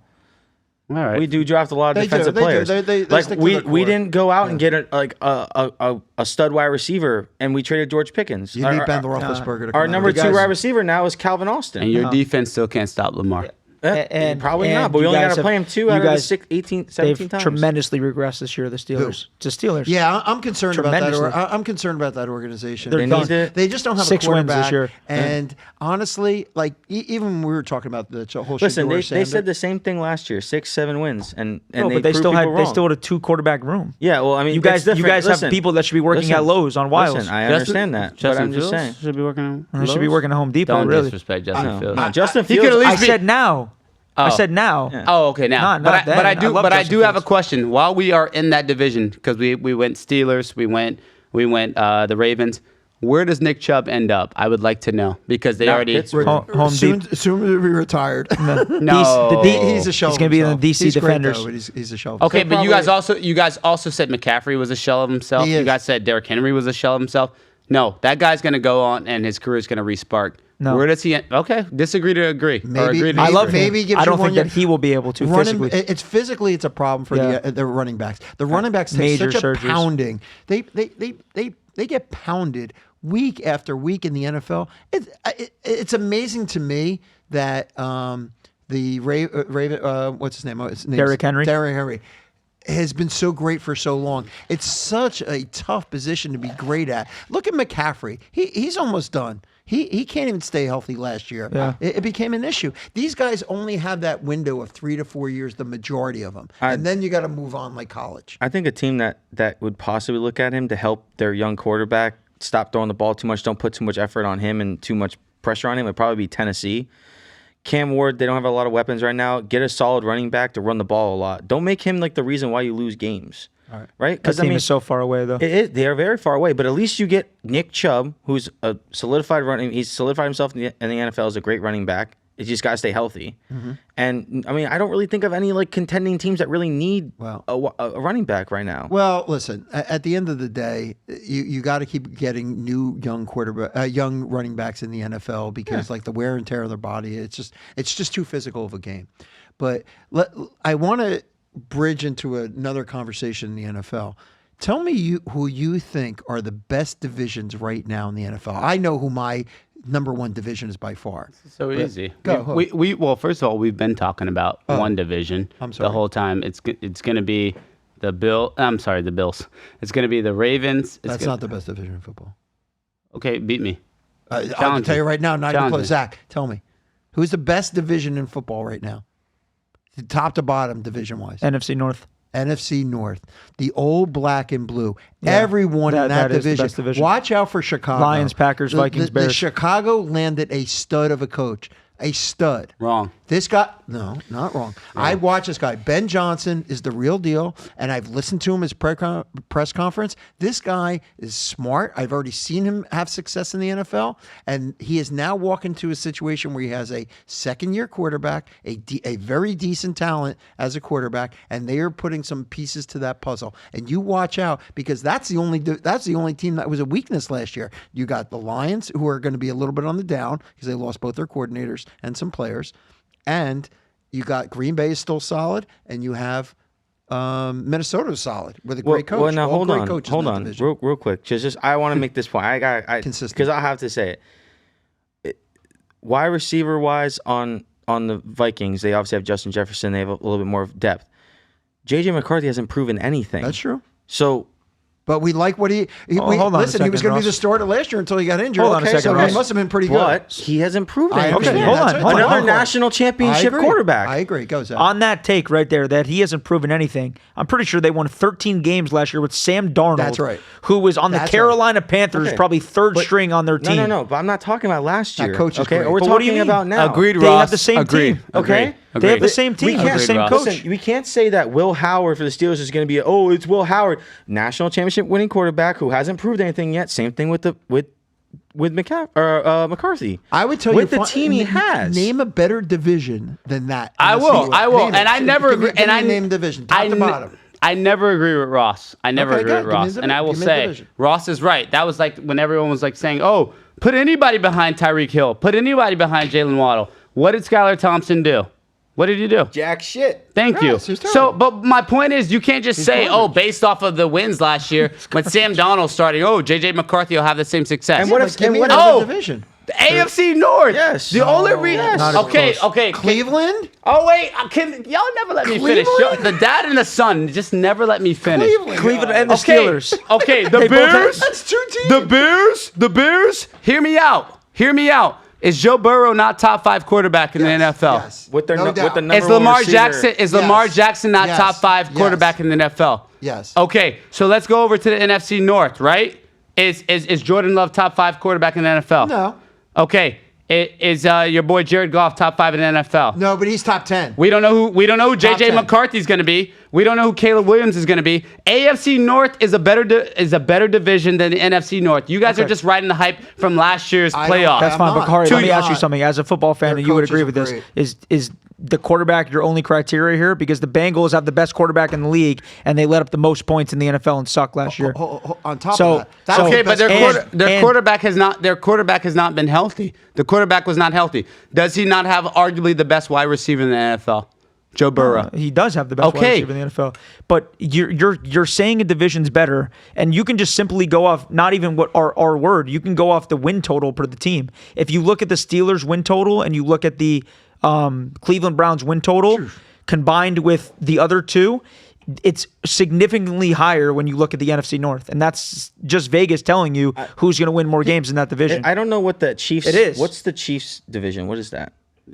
All right. We do draft a lot of defensive players. They like stick to their core. we didn't go out and get a stud wide receiver, and we traded George Pickens. You need Ben Roethlisberger to come Our out. number 2 wide receiver now is Calvin Austin. And your defense still can't stop Lamar. Probably not, but we only got to play him 2 out of the 18, 17 they've times. tremendously regressed this year, the Steelers. To Steelers. Yeah, I'm concerned about that. Tremendously. I'm concerned about that organization. They're done. They just don't have 6 a wins quarterback. this year. And honestly, like even when we were talking about the whole Listen, Shador they said the same thing last year, 6-7 wins, and No, they but they proved still people had wrong. a 2 quarterback room. Yeah, well, I mean, You guys that's different. have Listen, people that should be working at Lowe's on Wiles. Listen, I understand that, but Justin I'm just Fields saying. should be working on You should be working at Home Depot. Don't really. disrespect Justin Fields. No, Justin He could Fields. at least I said now. I Oh. said now. Yeah. Oh, okay, now. Not then. I love But I Justin do have a Fields. question. While we are in that division, because we went Steelers, we went the Ravens. Where does Nick Chubb end up? I would like to know because they Not already. Pittsburgh. Home soon Depot. to be retired. No. He's a shell. He's of going to be in the himself. DC He's great, Defenders. though, but he's a shell. of Okay, himself. but you guys also said McCaffrey was a shell of himself. He You is. guys said Derrick Henry was a shell of himself. No, that guy's going to go on and his career is going to respark. No. Where does he end? Okay, disagree to agree. Or Maybe- agree to I maybe- love disagree. him. maybe gives I you don't one think that year- he will be able to running, physically. it's a problem for Yeah. the running backs. The running backs take Major such a surgeries. pounding. They get pounded week after week in the NFL. It's amazing to me that the Raven, what's his name? Derrick Henry. Derrick Henry has been so great for so long. It's such a tough position to be great at. Look at McCaffrey. He's almost done. He can't even stay healthy last year. Yeah. It became an issue. These guys only have that window of 3 to 4 years, the majority of them. And then you got to move on like college. I think a team that would possibly look at him to help their young quarterback stop throwing the ball too much, don't put too much effort on him and too much pressure on him would probably be Tennessee. Cam Ward, they don't have a lot of weapons right now. Get a solid running back to run the ball a lot. Don't make him like the reason why you lose games. All right. Right? That team is so far away, though. They are very far away, but at least you get Nick Chubb, who's a solidified running. He's solidified himself in the NFL as a great running back. He just got to stay healthy. Mm-hmm. And I mean, I don't really think of any like contending teams that really need a running back right now. Well, listen. At the end of the day, you got to keep getting new young running backs in the NFL because like the wear and tear of their body, it's just too physical of a game. But I want to bridge into another conversation in the NFL. Tell me who you think are the best divisions right now in the NFL. I know who my number one division is by far. So easy. Go. Well, first of all, we've been talking about one division I'm sorry. the whole time. It's going to be the Bills. It's going to be the Ravens. That's not the best division in football. Okay, beat me. I can Challenge tell you me. right now, not even Challenge close. me. Zach, tell me, who's the best division in football right now? The top to bottom division-wise. NFC North. NFC North, the old black and blue. Yeah, Everyone in that that is the division. best division. Watch out for Chicago. Lions, Packers, Vikings, The Bears. Chicago landed a stud of a coach. A stud. Wrong. This guy, no, not wrong. I watch this guy. Ben Johnson is the real deal, and I've listened to him as press conference. This guy is smart. I've already seen him have success in the NFL, and he is now walking to a situation where he has a second-year quarterback, a very decent talent as a quarterback, and they are putting some pieces to that puzzle. And you watch out because that's the only team that was a weakness last year. You got the Lions, who are going to be a little bit on the down because they lost both their coordinators and some players. And you got Green Bay is still solid, and you have Minnesota is solid with a great coach. Well, now All hold great on, coaches in hold that on, division. real quick. Just I want to make this point. I Consistent. because I have to say it. Wide receiver wise on the Vikings, they obviously have Justin Jefferson. They have a little bit more depth. JJ McCarthy hasn't proven anything. That's true. So. But we like what he hold on a listen, he was second, going to be the Ross. starter last year until he got injured. Hold on a second, so Ross. he must have been pretty good. But he hasn't proved I anything. understand. hold That's on, right. hold on, Another hold on. national I championship agree. quarterback. I agree. Go, Zach. On that take right there, that he hasn't proven anything. I'm pretty sure they won 13 games last year with Sam Darnold. That's right. Who was on the That's Carolina Panthers, Okay. probably third But- string on their team. No. But I'm not talking about last That year. coach is okay, great. we're But what do you talking mean? about now. Agreed, They Ross. have the same Agreed. team. Okay. They have the Agreed. same team. We They have the can't, same Ross. coach. listen, we can't say that Will Howard for the Steelers is going to be, it's Will Howard, national championship winning quarterback who hasn't proved anything yet. Same thing with McCarthy. I would tell with you the team he has. Name a better division than that. I in the will. Steelers. I will. Name And it. I never Give me- agree. give And me I a name division, top to bottom. I never agree with Ross. I never Okay, agree good. with Give me Ross. the- And I will give me the say, division. Ross is right. That was like when everyone was like saying, "Oh, put anybody behind Tyreek Hill. Put anybody behind Jalen Waddle." What did Skylar Thompson do? What did he do? Jack shit. Thank Yes, you. he's terrible. So, but my point is, you can't just say, garbage. based off of the wins last year, when Sam Darnold starting, JJ McCarthy will have the same success. And what But if- give me and what another Oh! division. The AFC North. Yes. The only reason. not as Okay. close. Okay. Cleveland? Oh wait, y'all never let me finish. Cleveland? The dad and the son just never let me finish. Cleveland and the Okay. Steelers. Okay. The both have- Bears. That's 2 teams. The Bears. Hear me out. Is Joe Burrow not top 5 quarterback in the NFL? Yes. With their No with doubt. the number Is one Lamar receiver. Jackson? Is Lamar Yes. Jackson not Yes. top 5 Yes. quarterback in the NFL? Yes. Okay, so let's go over to the NFC North. Right? Is Jordan Love top 5 quarterback in the NFL? No. Okay. Is your boy Jared Goff top 5 in the NFL? No, but he's top 10. We don't know who Top JJ 10. McCarthy's going to be. We don't know who Caleb Williams is going to be. AFC North is a better division than the NFC North. You guys are just riding the hype from last year's I don't- playoff. That's I'm fine, but not. Kari, let me I'm ask you not. something. As a football fan, Their and you would coaches agree are with this, great. is the quarterback your only criteria here? Because the Bengals have the best quarterback in the league, and they let up the most points in the NFL and suck last year. On top So- of that, that's Okay, the but best their quarterback has not been healthy. The quarterback was not healthy. Does he not have arguably the best wide receiver in the NFL? Joe Burrow. He does have the best wide Okay. receiver in the NFL, but you're saying a division's better, and you can just simply go off not even what our word. You can go off the win total per the team. If you look at the Steelers' win total and you look at the Cleveland Browns' win total combined with the other two, it's significantly higher when you look at the NFC North, and that's just Vegas telling you who's going to win more games in that division. I don't know what the Chiefs. It is. What's the Chiefs division? What is that?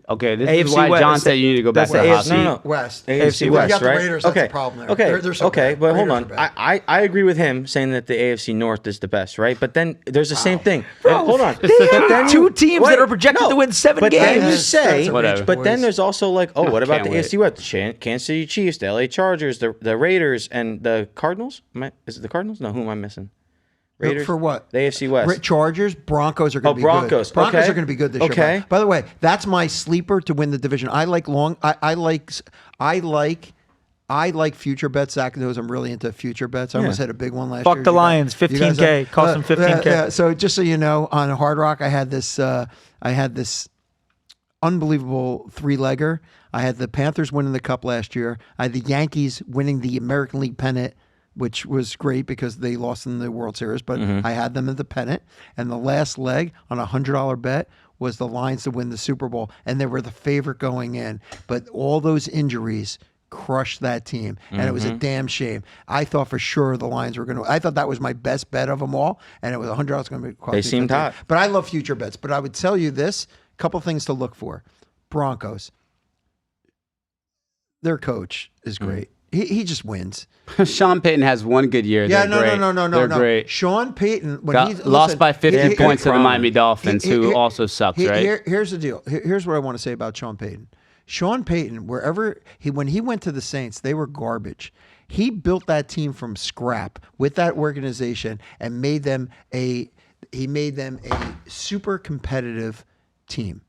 Okay, this AFC is why West. John said you need to go back That's to the the hospital. AFC. No. West. AFC You West, got the right? Raiders, that's okay. the problem there. Okay. They're so okay, bad. but hold Raiders on. are bad. I agree with him saying that the AFC North is the best, right? But then there's the same thing. Bro, Hold on. they But have then two teams that are projected to win 7 but then you games. say, That's a Whatever. reach, but then boys. there's also like, oh, what about the can't AFC West? The Kansas City Chiefs, the LA Chargers, the Raiders, and the Cardinals? Is it the Cardinals? No, who am I missing? Raiders For what? The AFC West. Chargers, Broncos are going to be Broncos. good. Broncos Okay. are going to be good this Okay. year. By the way, that's my sleeper to win the division. I like future bets. Zach knows I'm really into future bets. I almost had a big one last Fuck year. the You guys- Lions, you guys, 15K, cost them 15K. yeah. So just so you know, on Hard Rock, I had this unbelievable 3-legger. I had the Panthers winning the Cup last year. I had the Yankees winning the American League pennant, which was great because they lost in the World Series, but I had them at the pennant. And the last leg on a $100 bet was the Lions to win the Super Bowl, and they were the favorite going in. But all those injuries crushed that team, and it was a damn shame. I thought for sure the Lions were going to. I thought that was my best bet of them all, and it was $100 going to be. They seemed hot. But I love future bets. But I would tell you this: couple things to look for. Broncos. Their coach is great. He just wins. Sean Payton has one good year. Yeah, They're great. no. They're great. Sean Payton, when Got he lost by 50 points to the Miami Dolphins, Here- who also sucks, here- right? Here's the deal. Here's what I want to say about Sean Payton. Sean Payton, when he went to the Saints, they were garbage. He built that team from scrap with that organization and made them a super competitive team.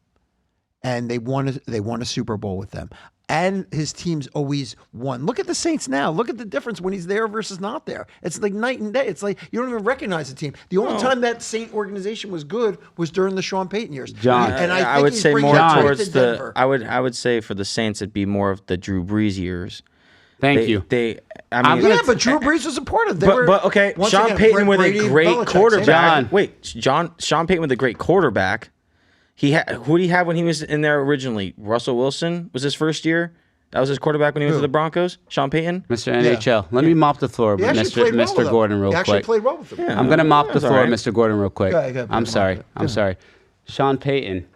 And they won a Super Bowl with them. And his teams always won. Look at the Saints now. Look at the difference when he's there versus not there. It's like night and day. It's like you don't even recognize the team. The only time that Saint organization was good was during the Sean Payton years. John. and I I think would he's say bringing more it right towards to the. Denver. I would say for the Saints, it'd be more of the Drew Brees years. Thank you. I mean, Yeah, but Drew Brees was supportive. They were, but okay, once Sean again, Payton with Brady, a great Belichick, quarterback. John. Sean Payton with a great quarterback. Who did he have when he was in there originally? Russell Wilson was his first year. That was his quarterback when he went to the Broncos. Sean Payton. Mr. NHL, let me mop the floor He with actually played well with Mr. them. Gordon real He actually quick. played well with them. Yeah. I'm going to mop the That's floor all right. with Mr. Gordon real quick. Go ahead, I'm put him sorry. up. I'm sorry. Sean Payton.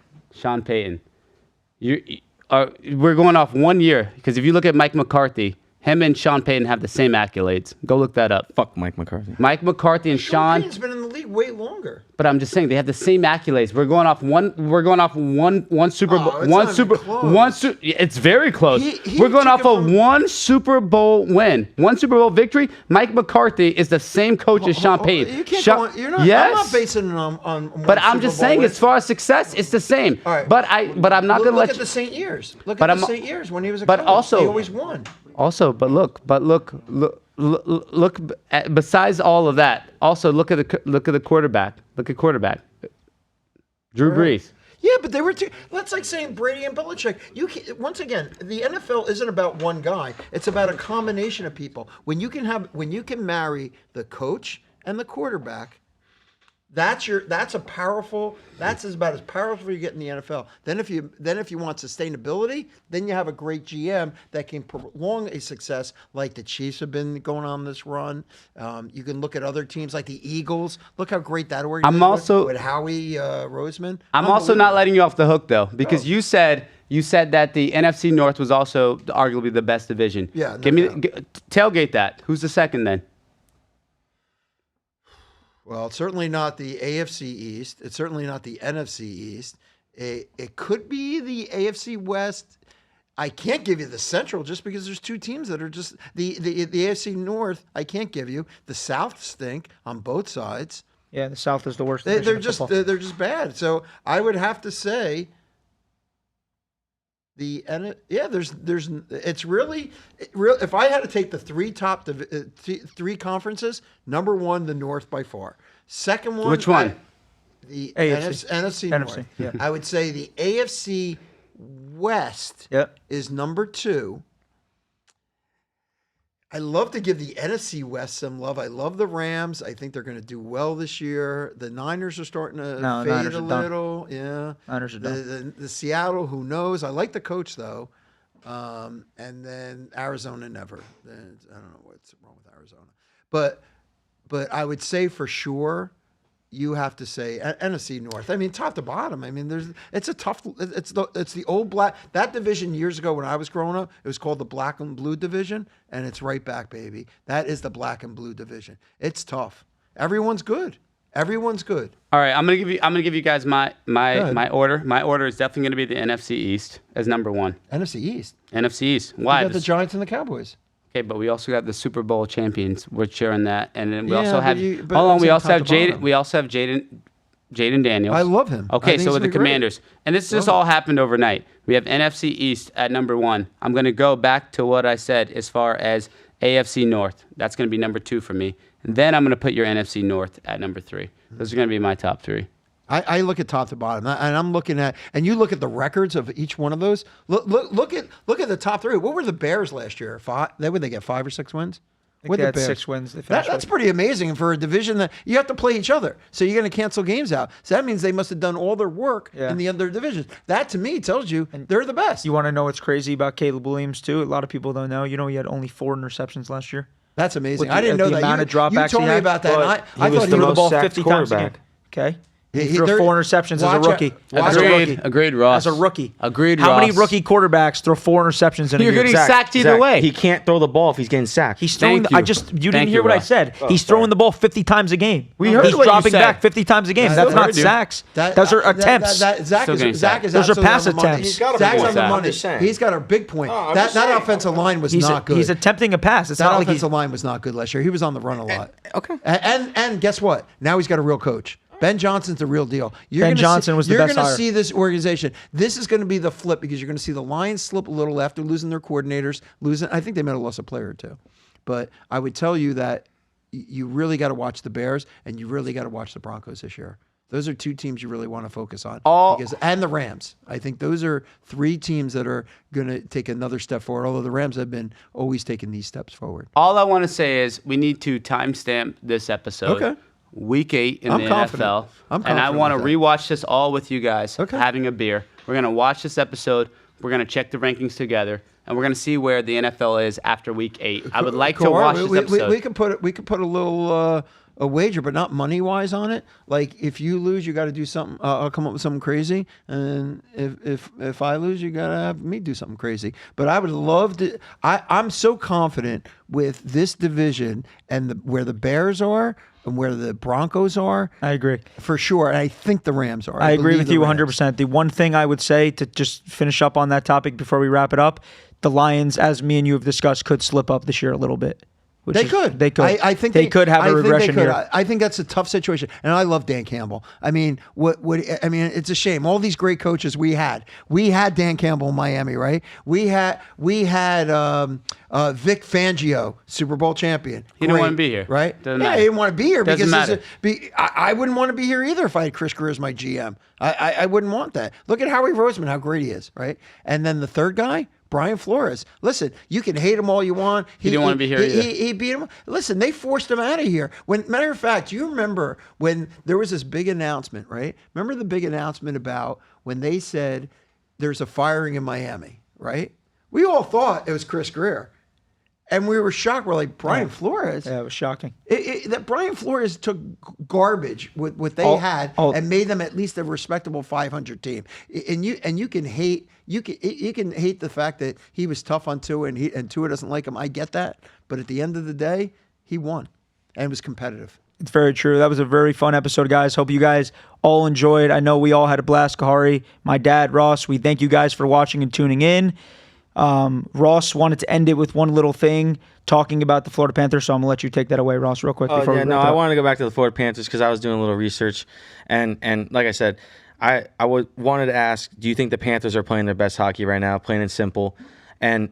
We're going off 1 year because if you look at Mike McCarthy, him and Sean Payton have the same accolades. Go look that up. Fuck Mike McCarthy. Mike McCarthy and Sean Sean. Payton's been in the league way longer. But I'm just saying they have the same accolades. We're going off one Super Bowl. it's not even close. It's very close. He We're going took off it of from- one Super Bowl win, one Super Bowl victory. Mike McCarthy is the same coach as Sean Payton. You can't Sean- go on, you're not, yes. I'm not basing it on one But I'm Super just Bowl saying, win. as far as success, it's the same. All right. But I'm not going to Look let at you. the Saint years. Look But at the I'm- Saint years when he was a but coach. also- They always won. Also, look. Besides all of that, also look at the quarterback. Look at quarterback. Drew Brees. Yeah, but they were two. That's like saying Brady and Belichick. Once again, the NFL isn't about one guy. It's about a combination of people. When you can marry the coach and the quarterback, That's a powerful. That's about as powerful as you get in the NFL. Then if you want sustainability, then you have a great GM that can prolong a success like the Chiefs have been going on this run. You can look at other teams like the Eagles. Look how great that organization was with Howie Roseman. I'm also not letting you off the hook though, because you said that the NFC North was also arguably the best division. Yeah, tailgate that. Who's the second then? Well, it's certainly not the AFC East. It's certainly not the NFC East. It could be the AFC West. I can't give you the Central just because there's two teams that are just the AFC North. I can't give you the South. Stink on both sides. Yeah, the South is the worst. They're just bad. So I would have to say it's really if I had to take the three conferences, number one, the North by far. Second one, which one? The AFC. NFC North. Yeah. I would say the AFC West is number two. I love to give the NFC West some love. I love the Rams. I think they're going to do well this year. The Niners are starting to fade a little. Yeah. Niners are done. The Seattle, who knows? I like the coach, though. And then Arizona, never. I don't know what's wrong with Arizona. But I would say for sure, you have to say NFC North. I mean, top to bottom. I mean, it's the old black. That division years ago when I was growing up, it was called the black and blue division, and it's right back, baby. That is the black and blue division. It's tough. Everyone's good. Everyone's good. All right, I'm gonna give you guys my order. My order is definitely gonna be the NFC East as number one. NFC East. NFC East. Why? You got the Giants and the Cowboys. Okay, but we also got the Super Bowl champions. We're sharing that, and then we also but have. but Hold on, it's we in also top have to Jaden. bottom. We also have Jaden Daniels. I love him. Okay, I think so he's with the gonna be great. Commanders, and this just all happened overnight. We have NFC East at number one. I'm going to go back to what I said as far as AFC North. That's going to be number two for me, and then I'm going to put your NFC North at number three. Those are going to be my top three. I look at top to bottom, and I'm looking at, and you look at the records of each one of those. Look at the top three. What were the Bears last year? Would they get 5 or 6 wins? I think they had 6 wins. That's pretty amazing for a division that you have to play each other. So you're going to cancel games out. So that means they must have done all their work in the other divisions. That to me tells you they're the best. You want to know what's crazy about Caleb Williams too? A lot of people don't know. You know he had only 4 interceptions last year. That's amazing. I didn't know that. Amount of dropbacks you told me about that. And I thought he threw the was ball 50 times a game. Okay. He threw 4 interceptions as a rookie. Agreed, Ross. As a rookie. Agreed, How Ross. many rookie quarterbacks throw 4 interceptions in a year? You're getting sacked either way. He can't throw the ball if he's getting sacked. He's throwing. Thank You you. didn't hear what I said. He's throwing the ball 50 times a game. We heard He's what you dropping said. back 50 times a game. That's not sacks. Those are attempts. Zach Still getting is sacked. Those are absolutely pass on the money. attempts. He's gotta be Zach's more on the sacked. money. I'm just saying. He's got a big point. I'm That just saying. offensive line was not good. He's attempting a pass. It's That not like offensive line was not good last year. He was on the run a lot. Okay. And guess what? Now he's got a real coach. Ben Johnson's the real deal. Ben Johnson was the best You're going hire. to see this organization. This is going to be the flip because you're going to see the Lions slip a little after losing their coordinators. I think they might have lost a player or two. But I would tell you that you really got to watch the Bears and you really got to watch the Broncos this year. Those are 2 teams you really want to focus on. And the Rams. I think those are 3 teams that are going to take another step forward, although the Rams have been always taking these steps forward. All I want to say is we need to timestamp this episode. Okay. Week 8 in I'm the confident. NFL. I'm and I confident want to with that. rewatch this all with you guys, Okay. having a beer. We're going to watch this episode. We're going to check the rankings together, and we're going to see where the NFL is after Week 8. I would like to watch this episode. We could put a little a wager, but not money wise on it. Like if you lose, you got to do something. I'll come up with something crazy, and if I lose, you got to have me do something crazy. But I would love to. I'm so confident with this division and where the Bears are and where the Broncos are. I agree. For sure. And I think the Rams are. I agree believe with the you Rams. 100%. The one thing I would say to just finish up on that topic before we wrap it up, the Lions, as me and you have discussed, could slip up this year a little bit. They could. They could. I think they could have a regression here. I think that's a tough situation, and I love Dan Campbell. I mean, it's a shame. All these great coaches we had Dan Campbell in Miami, right? We had Vic Fangio, Super Bowl champion. He didn't want to be here. Right? Doesn't Yeah, matter. he didn't want to be here Doesn't because matter. I wouldn't want to be here either if I had Chris Greer as my GM. I wouldn't want that. Look at Howie Roseman, how great he is, right? And then the third guy, Brian Flores. Listen, you can hate him all you want. He didn't want to be here either. He beat him. Listen, they forced him out of here. Matter of fact, you remember when there was this big announcement, right? Remember the big announcement about when they said there's a firing in Miami, right? We all thought it was Chris Greer. And we were shocked. We're like, Brian Flores? Yeah, it was shocking. That Brian Flores took garbage with what they had and made them at least a respectable 500 team. And you can hate the fact that he was tough on Tua and Tua doesn't like him. I get that, but at the end of the day, he won and was competitive. It's very true. That was a very fun episode, guys. Hope you guys all enjoyed. I know we all had a blast. Kahari, my dad, Ross, we thank you guys for watching and tuning in. Ross wanted to end it with one little thing, talking about the Florida Panthers, so I'm going to let you take that away, Ross, real quick. I wanted to go back to the Florida Panthers because I was doing a little research, and like I said, I wanted to ask, do you think the Panthers are playing their best hockey right now, plain and simple? And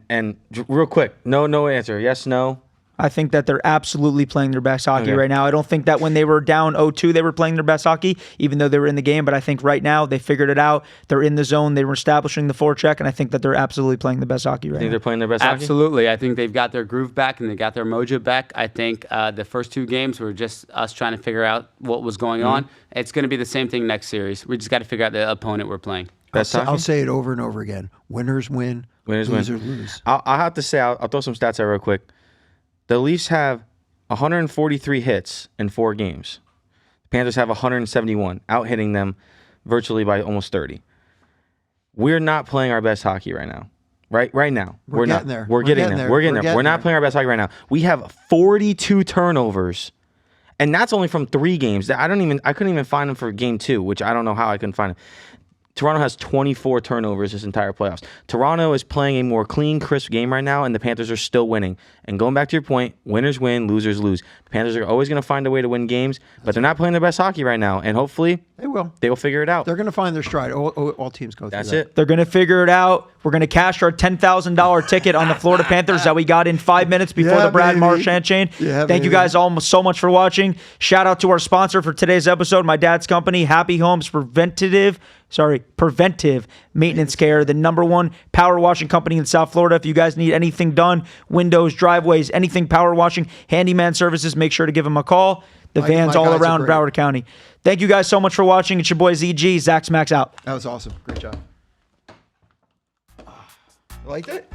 real quick, no answer, yes, no? I think that they're absolutely playing their best hockey right now. I don't think that when they were down 0-2, they were playing their best hockey, even though they were in the game. But I think right now they figured it out. They're in the zone. They were establishing the forecheck, and I think that they're absolutely playing the best hockey right now. Think they're playing their best hockey? Absolutely. I think they've got their groove back and they got their mojo back. I think the first 2 games were just us trying to figure out what was going on. It's going to be the same thing next series. We just got to figure out the opponent we're playing. I'll say it over and over again. Winners win, losers lose. I'll have to say, I'll throw some stats out real quick. The Leafs have 143 hits in 4 games. The Panthers have 171, out-hitting them virtually by almost 30. We're not playing our best hockey right now. Right now. We're not. getting there. We're getting there. We're not playing our best hockey right now. We have 42 turnovers, and that's only from 3 games. I couldn't even find them for game 2, which I don't know how I couldn't find them. Toronto has 24 turnovers this entire playoffs. Toronto is playing a more clean, crisp game right now, and the Panthers are still winning. And going back to your point, winners win, losers lose. The Panthers are always going to find a way to win games, but they're not playing their best hockey right now. And hopefully, they will figure it out. They're going to find their stride. All teams go through That's that. it. They're going to figure it out. We're going to cash our $10,000 ticket on the Florida Panthers that we got in 5 minutes before the Brad Marchand chain. Yeah, Thank you guys all so much for watching. Shout out to our sponsor for today's episode, my dad's company, Happy Homes Preventive Maintenance Care, the #1 power washing company in South Florida. If you guys need anything done, windows, driveways, anything power washing, handyman services, make sure to give them a call. The van's all around Broward County. Thank you guys so much for watching. It's your boy ZG. Zack Smack out. That was awesome. Great job. Liked it?